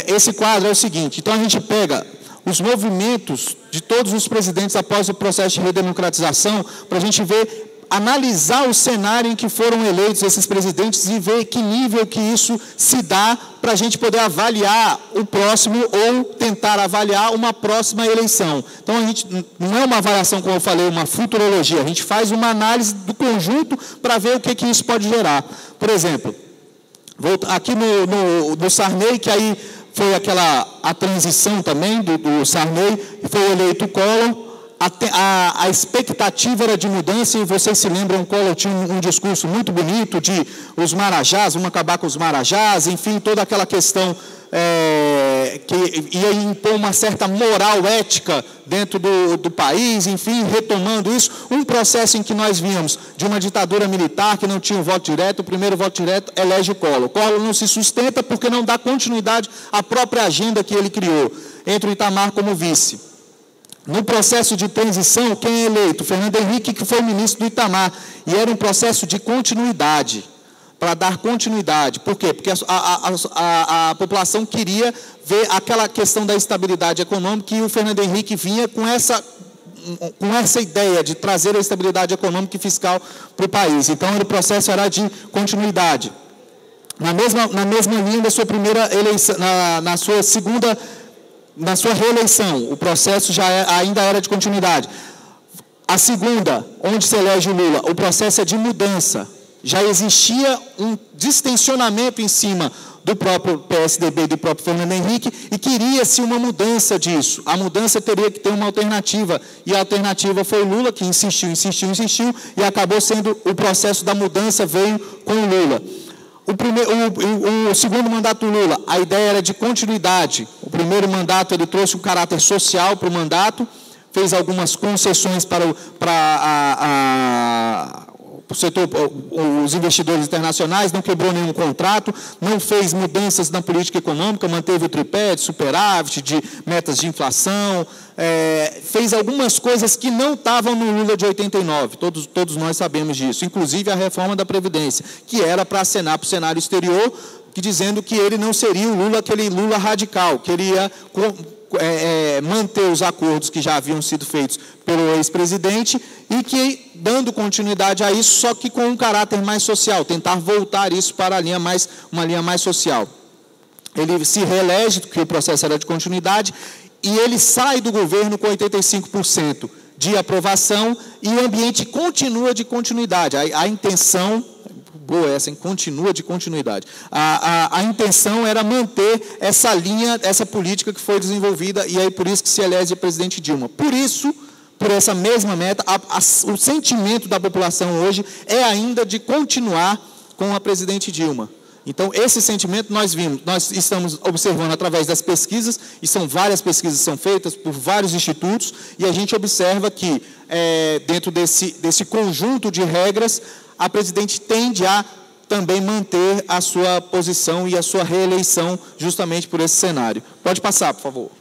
Esse quadro é o seguinte, então a gente pega os movimentos de todos os presidentes após o processo de redemocratização, para a gente ver, analisar o cenário em que foram eleitos esses presidentes e ver que nível que isso se dá para a gente poder avaliar o próximo ou tentar avaliar uma próxima eleição. Então, a gente não é uma avaliação, como eu falei, uma futurologia, a gente faz uma análise do conjunto para ver o que isso pode gerar. Por exemplo, aqui no Sarney, que aí foi a transição também do Sarney, foi eleito o Collor. A expectativa era de mudança, e vocês se lembram, o Collor tinha um discurso muito bonito de os marajás, vamos acabar com os marajás, enfim, toda aquela questão que ia impor uma certa moral ética dentro do país, enfim, retomando isso, um processo em que nós vínhamos de uma ditadura militar que não tinha o voto direto, o primeiro voto direto elege o Collor. O Collor não se sustenta porque não dá continuidade à própria agenda que ele criou, entre o Itamar como vice. No processo de transição, quem é eleito? Fernando Henrique, que foi o ministro do Itamar, e era um processo de continuidade, para dar continuidade. Por quê? Porque a população queria ver aquela questão da estabilidade econômica, e o Fernando Henrique vinha com essa ideia de trazer a estabilidade econômica e fiscal para o país. Então, o processo era de continuidade. Na mesma linha da sua primeira eleição, na sua reeleição, o processo ainda era de continuidade. A segunda, onde se elege o Lula, o processo é de mudança. Já existia um distensionamento em cima do próprio PSDB e do próprio Fernando Henrique, e queria-se uma mudança disso. A mudança teria que ter uma alternativa, e a alternativa foi o Lula, que insistiu, e acabou sendo o processo da mudança, veio com o Lula. O segundo mandato do Lula, a ideia era de continuidade. O primeiro mandato, ele trouxe um caráter social para o mandato, fez algumas concessões para o setor, os investidores internacionais, não quebrou nenhum contrato, não fez mudanças na política econômica, manteve o tripé de superávit, de metas de inflação, fez algumas coisas que não estavam no Lula de 89, todos nós sabemos disso, inclusive a reforma da Previdência, que era para acenar para o cenário exterior, dizendo que ele não seria o Lula, aquele Lula radical, queria manter os acordos que já haviam sido feitos pelo ex-presidente e que, dando continuidade a isso, só que com um caráter mais social, tentar voltar isso para uma linha mais social. Ele se reelege, porque o processo era de continuidade, e ele sai do governo com 85% de aprovação, e o ambiente continua de continuidade. A intenção... Boa essa, continua de continuidade. A intenção era manter essa linha, essa política que foi desenvolvida, e aí por isso que se elege o presidente Dilma. Por isso, por essa mesma meta, o sentimento da população hoje é ainda de continuar com a presidente Dilma. Então, esse sentimento nós estamos observando através das pesquisas, e são várias pesquisas que são feitas por vários institutos, e a gente observa que, dentro desse conjunto de regras, a presidente tende a também manter a sua posição e a sua reeleição justamente por esse cenário. Pode passar, por favor.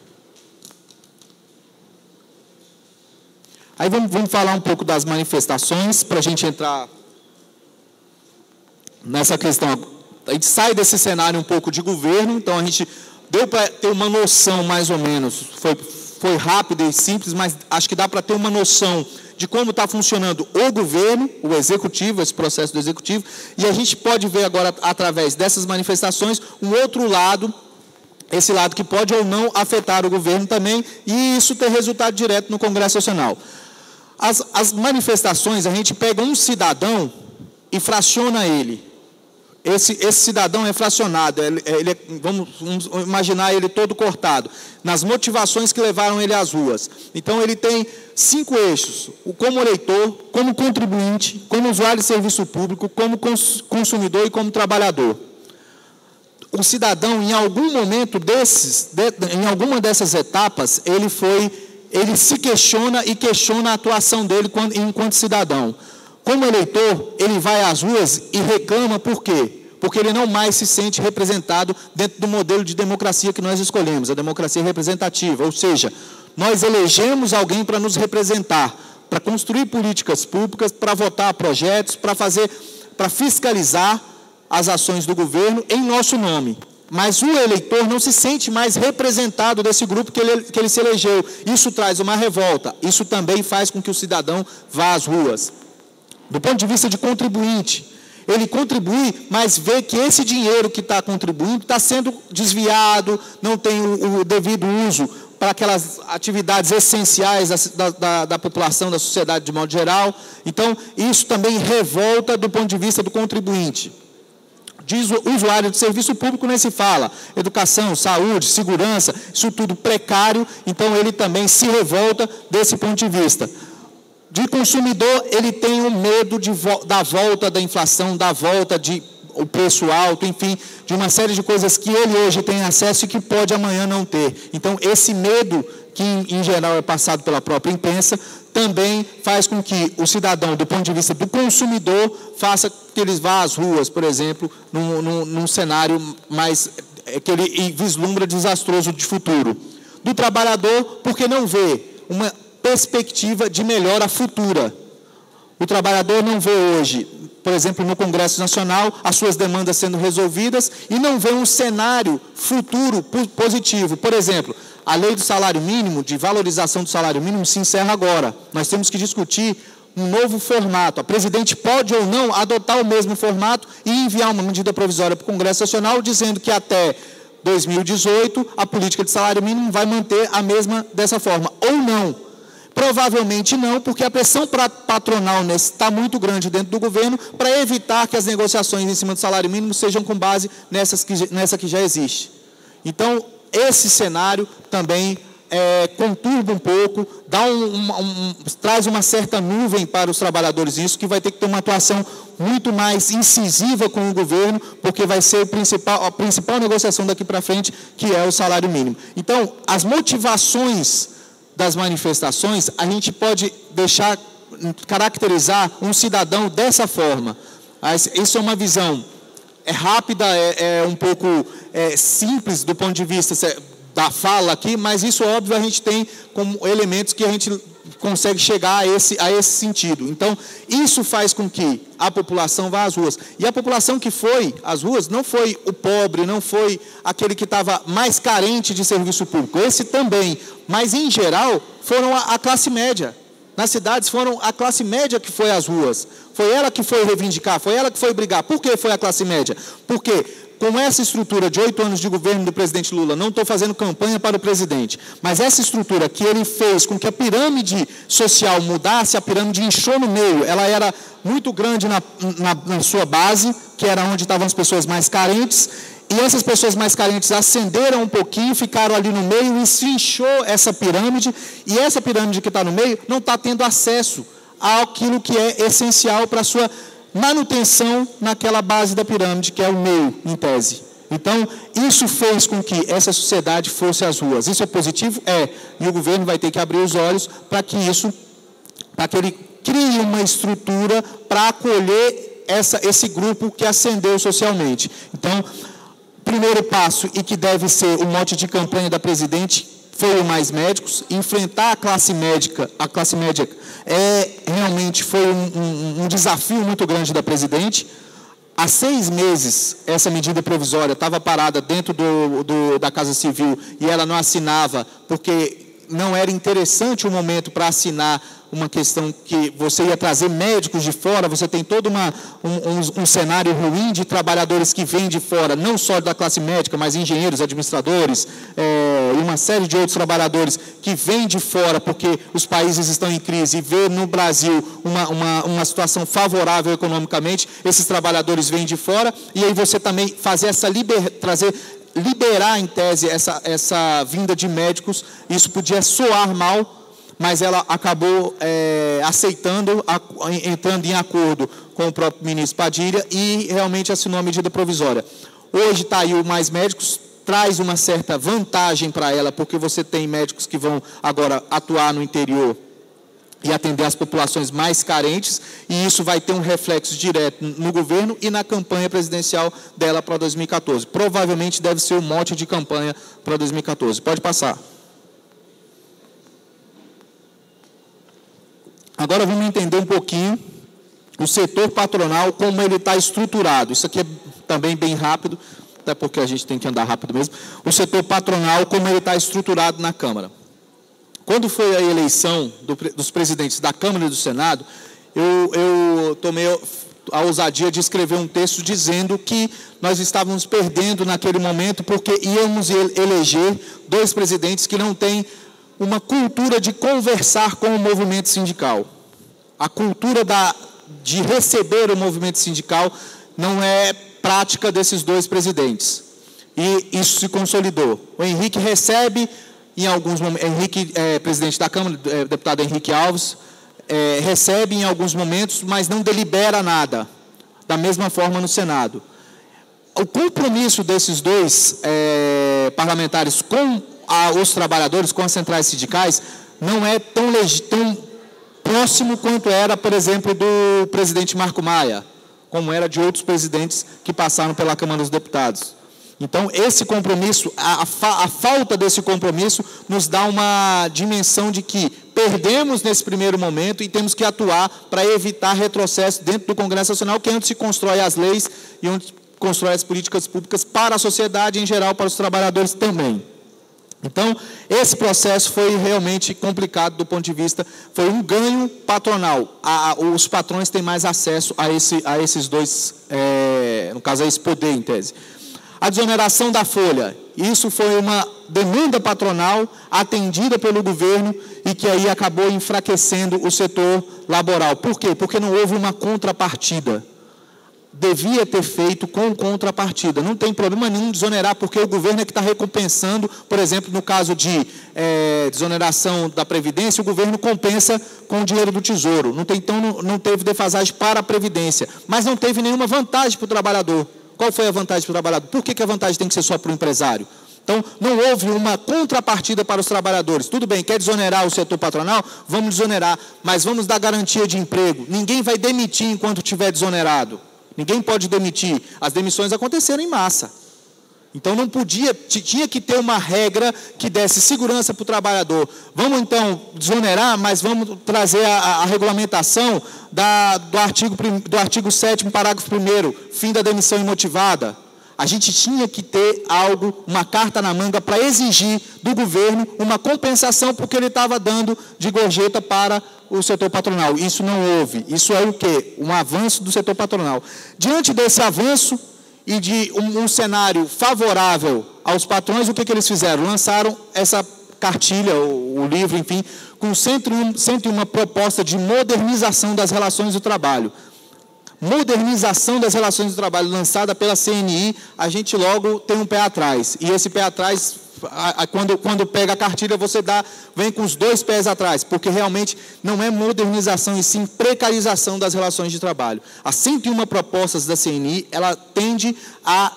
Aí vamos falar um pouco das manifestações, para a gente entrar nessa questão. A gente sai desse cenário um pouco de governo, então a gente deu para ter uma noção mais ou menos, foi rápido e simples, mas acho que dá para ter uma noção de como está funcionando o governo, o executivo, esse processo do executivo, e a gente pode ver agora, através dessas manifestações, um outro lado, esse lado que pode ou não afetar o governo também, e isso ter resultado direto no Congresso Nacional. As manifestações, a gente pega um cidadão e fraciona ele. Esse cidadão é fracionado, vamos imaginar ele todo cortado, nas motivações que levaram ele às ruas. Então, ele tem 5 eixos: como eleitor, como contribuinte, como usuário de serviço público, como consumidor e como trabalhador. O cidadão, em algum momento em alguma dessas etapas, ele se questiona e questiona a atuação dele enquanto cidadão. Como eleitor, ele vai às ruas e reclama. Por quê? Porque ele não mais se sente representado dentro do modelo de democracia que nós escolhemos, a democracia representativa, ou seja, nós elegemos alguém para nos representar, para construir políticas públicas, para votar projetos, para fiscalizar as ações do governo em nosso nome. mas o eleitor não se sente mais representado desse grupo que ele se elegeu. Isso traz uma revolta, isso também faz com que o cidadão vá às ruas. Do ponto de vista de contribuinte, ele contribui, mas vê que esse dinheiro que está contribuindo está sendo desviado, não tem o devido uso para aquelas atividades essenciais da população, da sociedade de modo geral. Então, isso também revolta do ponto de vista do contribuinte. Diz o usuário de serviço público, nem se fala. Educação, saúde, segurança, isso tudo precário, então ele também se revolta desse ponto de vista. De consumidor, ele tem um medo da volta da inflação, da volta o preço alto, enfim, de uma série de coisas que ele hoje tem acesso e que pode amanhã não ter. Então, esse medo, que em geral é passado pela própria imprensa, também faz com que o cidadão, do ponto de vista do consumidor, faça que ele vá às ruas, por exemplo, num cenário mais que ele vislumbra desastroso de futuro. Do trabalhador, porque não vê uma perspectiva de melhora futura. O trabalhador não vê hoje, por exemplo, no Congresso Nacional, as suas demandas sendo resolvidas e não vê um cenário futuro positivo. Por exemplo, a lei do salário mínimo, de valorização do salário mínimo, se encerra agora. Nós temos que discutir um novo formato. A presidente pode ou não adotar o mesmo formato e enviar uma medida provisória para o Congresso Nacional, dizendo que até 2018 a política de salário mínimo vai manter a mesma dessa forma, ou não. Provavelmente não, porque a pressão patronal está muito grande dentro do governo para evitar que as negociações em cima do salário mínimo sejam com base nessa que já existe. Então, esse cenário também conturba um pouco, traz uma certa nuvem para os trabalhadores, isso que vai ter que ter uma atuação muito mais incisiva com o governo, porque vai ser a principal negociação daqui para frente, que é o salário mínimo. Então, as motivações das manifestações, a gente pode caracterizar um cidadão dessa forma. Isso é uma visão rápida, um pouco simples do ponto de vista da fala aqui, mas isso, óbvio, a gente tem como elementos que a gente consegue chegar a esse sentido. Então, isso faz com que a população vá às ruas. E a população que foi às ruas não foi o pobre, não foi aquele que estava mais carente de serviço público. Esse também, mas, em geral, foram a classe média. Nas cidades, foram a classe média que foi às ruas. Foi ela que foi reivindicar, foi ela que foi brigar. Por que foi a classe média? Porque, com essa estrutura de 8 anos de governo do presidente Lula, não estou fazendo campanha para o presidente, mas essa estrutura que ele fez com que a pirâmide social mudasse, a pirâmide inchou no meio, ela era muito grande na sua base, que era onde estavam as pessoas mais carentes, e essas pessoas mais carentes ascenderam um pouquinho, ficaram ali no meio e se inchou essa pirâmide, e essa pirâmide que está no meio não está tendo acesso àquilo que é essencial para a sua manutenção naquela base da pirâmide, que é o meio, em tese. Então, isso fez com que essa sociedade fosse às ruas. Isso é positivo? É. E o governo vai ter que abrir os olhos para que ele crie uma estrutura para acolher esse grupo que ascendeu socialmente. Então, primeiro passo, e que deve ser o mote de campanha da presidente, foi o Mais Médicos. Enfrentar a classe média realmente foi um desafio muito grande da presidente. Há 6 meses, essa medida provisória estava parada dentro da Casa Civil e ela não assinava, porque não era interessante o momento para assinar uma questão que você ia trazer médicos de fora, você tem todo um cenário ruim de trabalhadores que vêm de fora, não só da classe médica, mas engenheiros, administradores, e uma série de outros trabalhadores que vêm de fora porque os países estão em crise e vê no Brasil uma situação favorável economicamente, esses trabalhadores vêm de fora, e aí você também fazer liberar, em tese, essa vinda de médicos. Isso podia soar mal, mas ela acabou aceitando, entrando em acordo com o próprio ministro Padilha e realmente assinou a medida provisória. Hoje está aí o Mais Médicos, traz uma certa vantagem para ela, porque você tem médicos que vão agora atuar no interior e atender as populações mais carentes, e isso vai ter um reflexo direto no governo e na campanha presidencial dela para 2014. Provavelmente deve ser o mote de campanha para 2014. Pode passar. Agora vamos entender um pouquinho o setor patronal, como ele está estruturado. Isso aqui é também bem rápido, até porque a gente tem que andar rápido mesmo, o setor patronal, como ele está estruturado na Câmara. Quando foi a eleição dos presidentes da Câmara e do Senado, eu tomei a ousadia de escrever um texto dizendo que nós estávamos perdendo naquele momento porque íamos eleger 2 presidentes que não têm uma cultura de conversar com o movimento sindical. A cultura de receber o movimento sindical não é prática desses 2 presidentes. E isso se consolidou. O Henrique recebe, em alguns momentos, presidente da Câmara, deputado Henrique Alves, recebe em alguns momentos, mas não delibera nada. Da mesma forma no Senado. O compromisso desses 2 parlamentares com os trabalhadores, com as centrais sindicais, não é tão próximo quanto era, por exemplo, do presidente Marco Maia, como era de outros presidentes que passaram pela Câmara dos Deputados. Então, esse compromisso, a falta desse compromisso, nos dá uma dimensão de que perdemos nesse primeiro momento e temos que atuar para evitar retrocesso dentro do Congresso Nacional, que é onde se constrói as leis e onde constrói as políticas públicas para a sociedade em geral, para os trabalhadores também. Então, esse processo foi realmente complicado do ponto de vista, foi um ganho patronal. Os patrões têm mais acesso a esses 2, no caso, a esse poder, em tese. A desoneração da folha, isso foi uma demanda patronal atendida pelo governo e que aí acabou enfraquecendo o setor laboral. Por quê? Porque não houve uma contrapartida. Devia ter feito com contrapartida. Não tem problema nenhum desonerar, porque o governo é que está recompensando, por exemplo, no caso de desoneração da Previdência, o governo compensa com o dinheiro do Tesouro. Então, não teve defasagem para a Previdência, mas não teve nenhuma vantagem para o trabalhador. Qual foi a vantagem para o trabalhador? Por que a vantagem tem que ser só para o empresário? Então, não houve uma contrapartida para os trabalhadores. Tudo bem, quer desonerar o setor patronal? Vamos desonerar, mas vamos dar garantia de emprego. Ninguém vai demitir enquanto estiver desonerado. Ninguém pode demitir. As demissões aconteceram em massa. Então, não podia, tinha que ter uma regra que desse segurança para o trabalhador. Vamos, então, desonerar, mas vamos trazer a regulamentação do artigo 7º, parágrafo 1º, fim da demissão imotivada. A gente tinha que ter algo, uma carta na manga, para exigir do governo uma compensação porque ele estava dando de gorjeta para o setor patronal. Isso não houve. Isso é o quê? Um avanço do setor patronal. Diante desse avanço e de um cenário favorável aos patrões, o que eles fizeram? Lançaram essa cartilha, o livro, enfim, com 101 propostas de modernização das relações do trabalho. Modernização das relações do trabalho lançada pela CNI, a gente logo tem um pé atrás. E esse pé atrás, quando pega a cartilha, você vem com os 2 pés atrás, porque realmente não é modernização, e sim precarização das relações de trabalho. As 101 propostas da CNI, ela tende a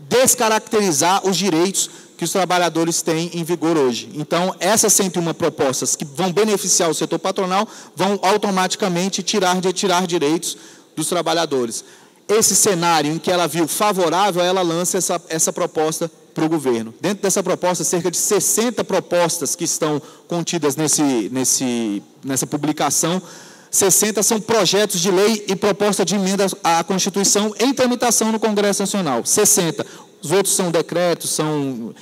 descaracterizar os direitos que os trabalhadores têm em vigor hoje. Então, essas 101 propostas que vão beneficiar o setor patronal vão automaticamente tirar direitos dos trabalhadores. Esse cenário em que ela viu favorável, ela lança essa proposta para o governo. Dentro dessa proposta, cerca de 60 propostas que estão contidas nessa publicação, 60 são projetos de lei e proposta de emenda à Constituição em tramitação no Congresso Nacional. 60. Os outros são decretos, são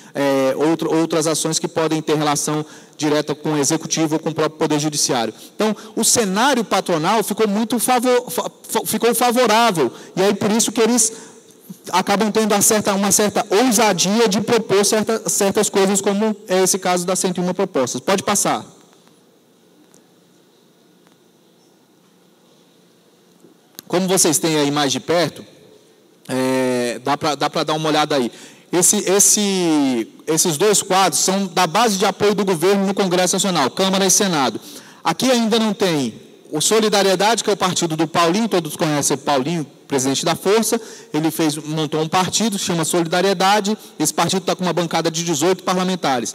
outras ações que podem ter relação direta com o Executivo ou com o próprio Poder Judiciário. Então, o cenário patronal ficou ficou favorável, e aí por isso que eles acabam tendo uma certa ousadia de propor certas coisas, como é esse caso das 101 propostas. Pode passar. Como vocês têm aí mais de perto, dá para dar uma olhada aí. Esses 2 quadros são da base de apoio do governo no Congresso Nacional, Câmara e Senado. Aqui ainda não tem o Solidariedade, que é o partido do Paulinho, todos conhecem o Paulinho, presidente da Força. Ele montou um partido, chama Solidariedade. Esse partido está com uma bancada de 18 parlamentares.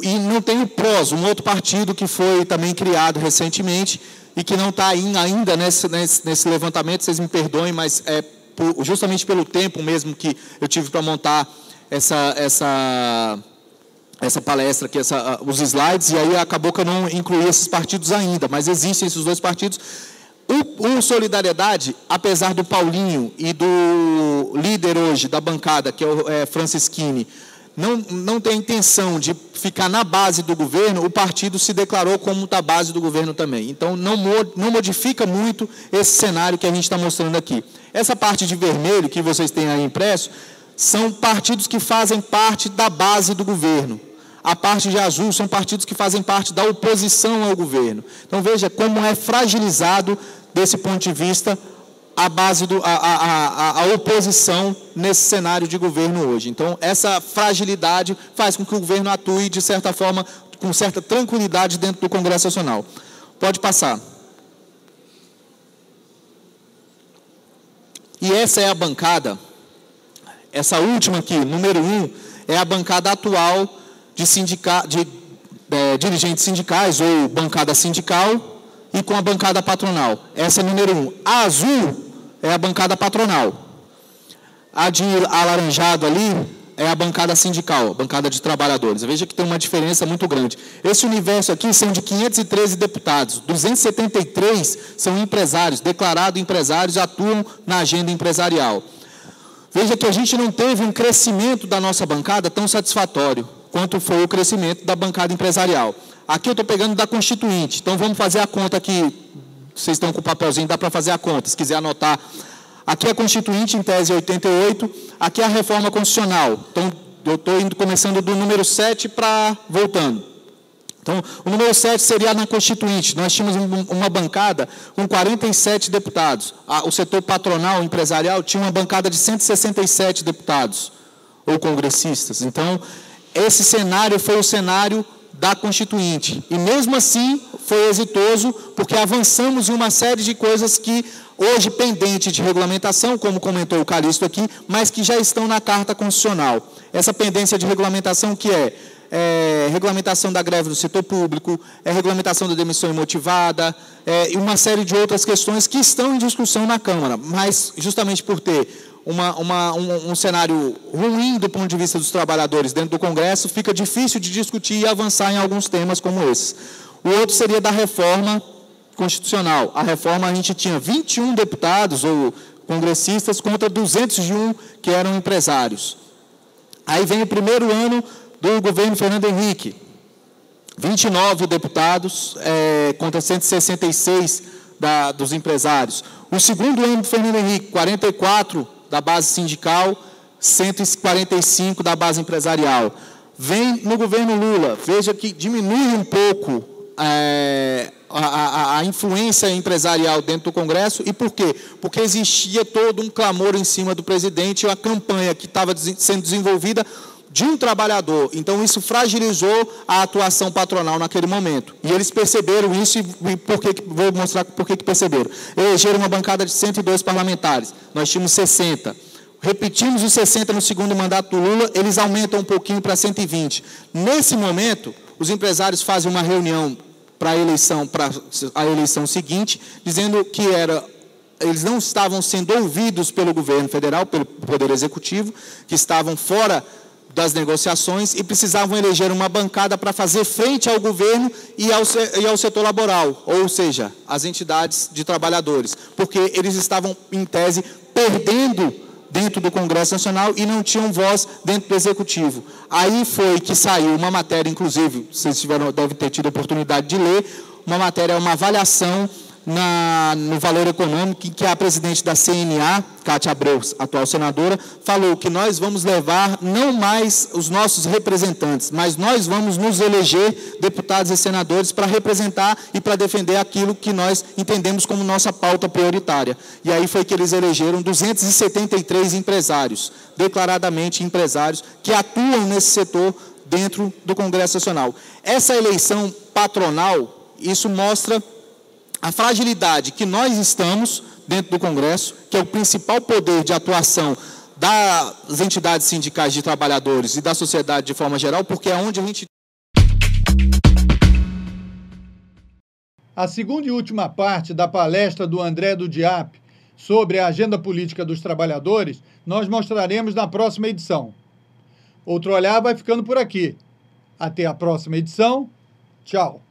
E não tem o PROS, um outro partido que foi também criado recentemente e que não está ainda nesse levantamento. Vocês me perdoem, mas justamente pelo tempo mesmo que eu tive para montar essa palestra aqui, os slides, e aí acabou que eu não incluí esses partidos ainda, mas existem esses 2 partidos. O Solidariedade, apesar do Paulinho e do líder hoje da bancada, que é o Francisquini, não tem a intenção de ficar na base do governo, o partido se declarou como da base do governo também. Então, não modifica muito esse cenário que a gente está mostrando aqui. Essa parte de vermelho, que vocês têm aí impresso, são partidos que fazem parte da base do governo. A parte de azul são partidos que fazem parte da oposição ao governo. Então, veja como é fragilizado, desse ponto de vista, a base a oposição nesse cenário de governo hoje. Então, essa fragilidade faz com que o governo atue, de certa forma, com certa tranquilidade dentro do Congresso Nacional. Pode passar. E essa é a bancada, essa última aqui, número 1, é a bancada atual de dirigentes sindicais ou bancada sindical e com a bancada patronal. Essa é número 1. A azul é a bancada patronal. A de alaranjado ali é a bancada sindical, a bancada de trabalhadores. Veja que tem uma diferença muito grande. Esse universo aqui são de 513 deputados, 273 são empresários, declarados empresários, atuam na agenda empresarial. Veja que a gente não teve um crescimento da nossa bancada tão satisfatório quanto foi o crescimento da bancada empresarial. Aqui eu estou pegando da Constituinte, então vamos fazer a conta aqui. Vocês estão com o papelzinho, dá para fazer a conta, se quiser anotar. Aqui é a Constituinte, em tese 88, aqui é a Reforma Constitucional. Então, eu estou começando do número 7 para voltando. Então, o número 7 seria na Constituinte. Nós tínhamos uma bancada com 47 deputados. O setor patronal, empresarial, tinha uma bancada de 167 deputados, ou congressistas. Então, esse cenário foi o cenário da Constituinte. E, mesmo assim, foi exitoso, porque avançamos em uma série de coisas que, hoje, pendente de regulamentação, como comentou o Calixto aqui, mas que já estão na Carta Constitucional. Essa pendência de regulamentação que é regulamentação da greve do setor público, regulamentação da demissão imotivada, e uma série de outras questões que estão em discussão na Câmara, mas justamente por ter um cenário ruim do ponto de vista dos trabalhadores dentro do Congresso, fica difícil de discutir e avançar em alguns temas como esses. O outro seria da reforma constitucional. A reforma, a gente tinha 21 deputados ou congressistas contra 201 que eram empresários. Aí vem o primeiro ano do governo Fernando Henrique, 29 deputados contra 166 dos empresários. O segundo ano do Fernando Henrique, 44 da base sindical, 145 da base empresarial. Vem no governo Lula, veja que diminui um pouco a influência empresarial dentro do Congresso. E por quê? Porque existia todo um clamor em cima do presidente, a campanha que estava sendo desenvolvida de um trabalhador. Então, isso fragilizou a atuação patronal naquele momento. E eles perceberam isso, e vou mostrar por que perceberam. Elegeram uma bancada de 102 parlamentares. Nós tínhamos 60. Repetimos os 60 no segundo mandato do Lula, eles aumentam um pouquinho para 120. Nesse momento, os empresários fazem uma reunião para a eleição seguinte, dizendo que eles não estavam sendo ouvidos pelo governo federal, pelo Poder Executivo, que estavam fora das negociações e precisavam eleger uma bancada para fazer frente ao governo e ao setor laboral, ou seja, as entidades de trabalhadores, porque eles estavam, em tese, perdendo dentro do Congresso Nacional e não tinham voz dentro do Executivo. Aí foi que saiu uma matéria, inclusive, vocês devem ter tido a oportunidade de ler, uma avaliação no valor econômico, em que a presidente da CNA, Cátia Abreu, atual senadora, falou que nós vamos levar não mais os nossos representantes, mas nós vamos nos eleger deputados e senadores para representar e para defender aquilo que nós entendemos como nossa pauta prioritária. E aí foi que eles elegeram 273 empresários, declaradamente empresários, que atuam nesse setor dentro do Congresso Nacional. Essa eleição patronal, isso mostra a fragilidade que nós estamos dentro do Congresso, que é o principal poder de atuação das entidades sindicais de trabalhadores e da sociedade de forma geral, porque é onde a gente... A segunda e última parte da palestra do André do DIAP sobre a agenda política dos trabalhadores, nós mostraremos na próxima edição. Outro Olhar vai ficando por aqui. Até a próxima edição. Tchau.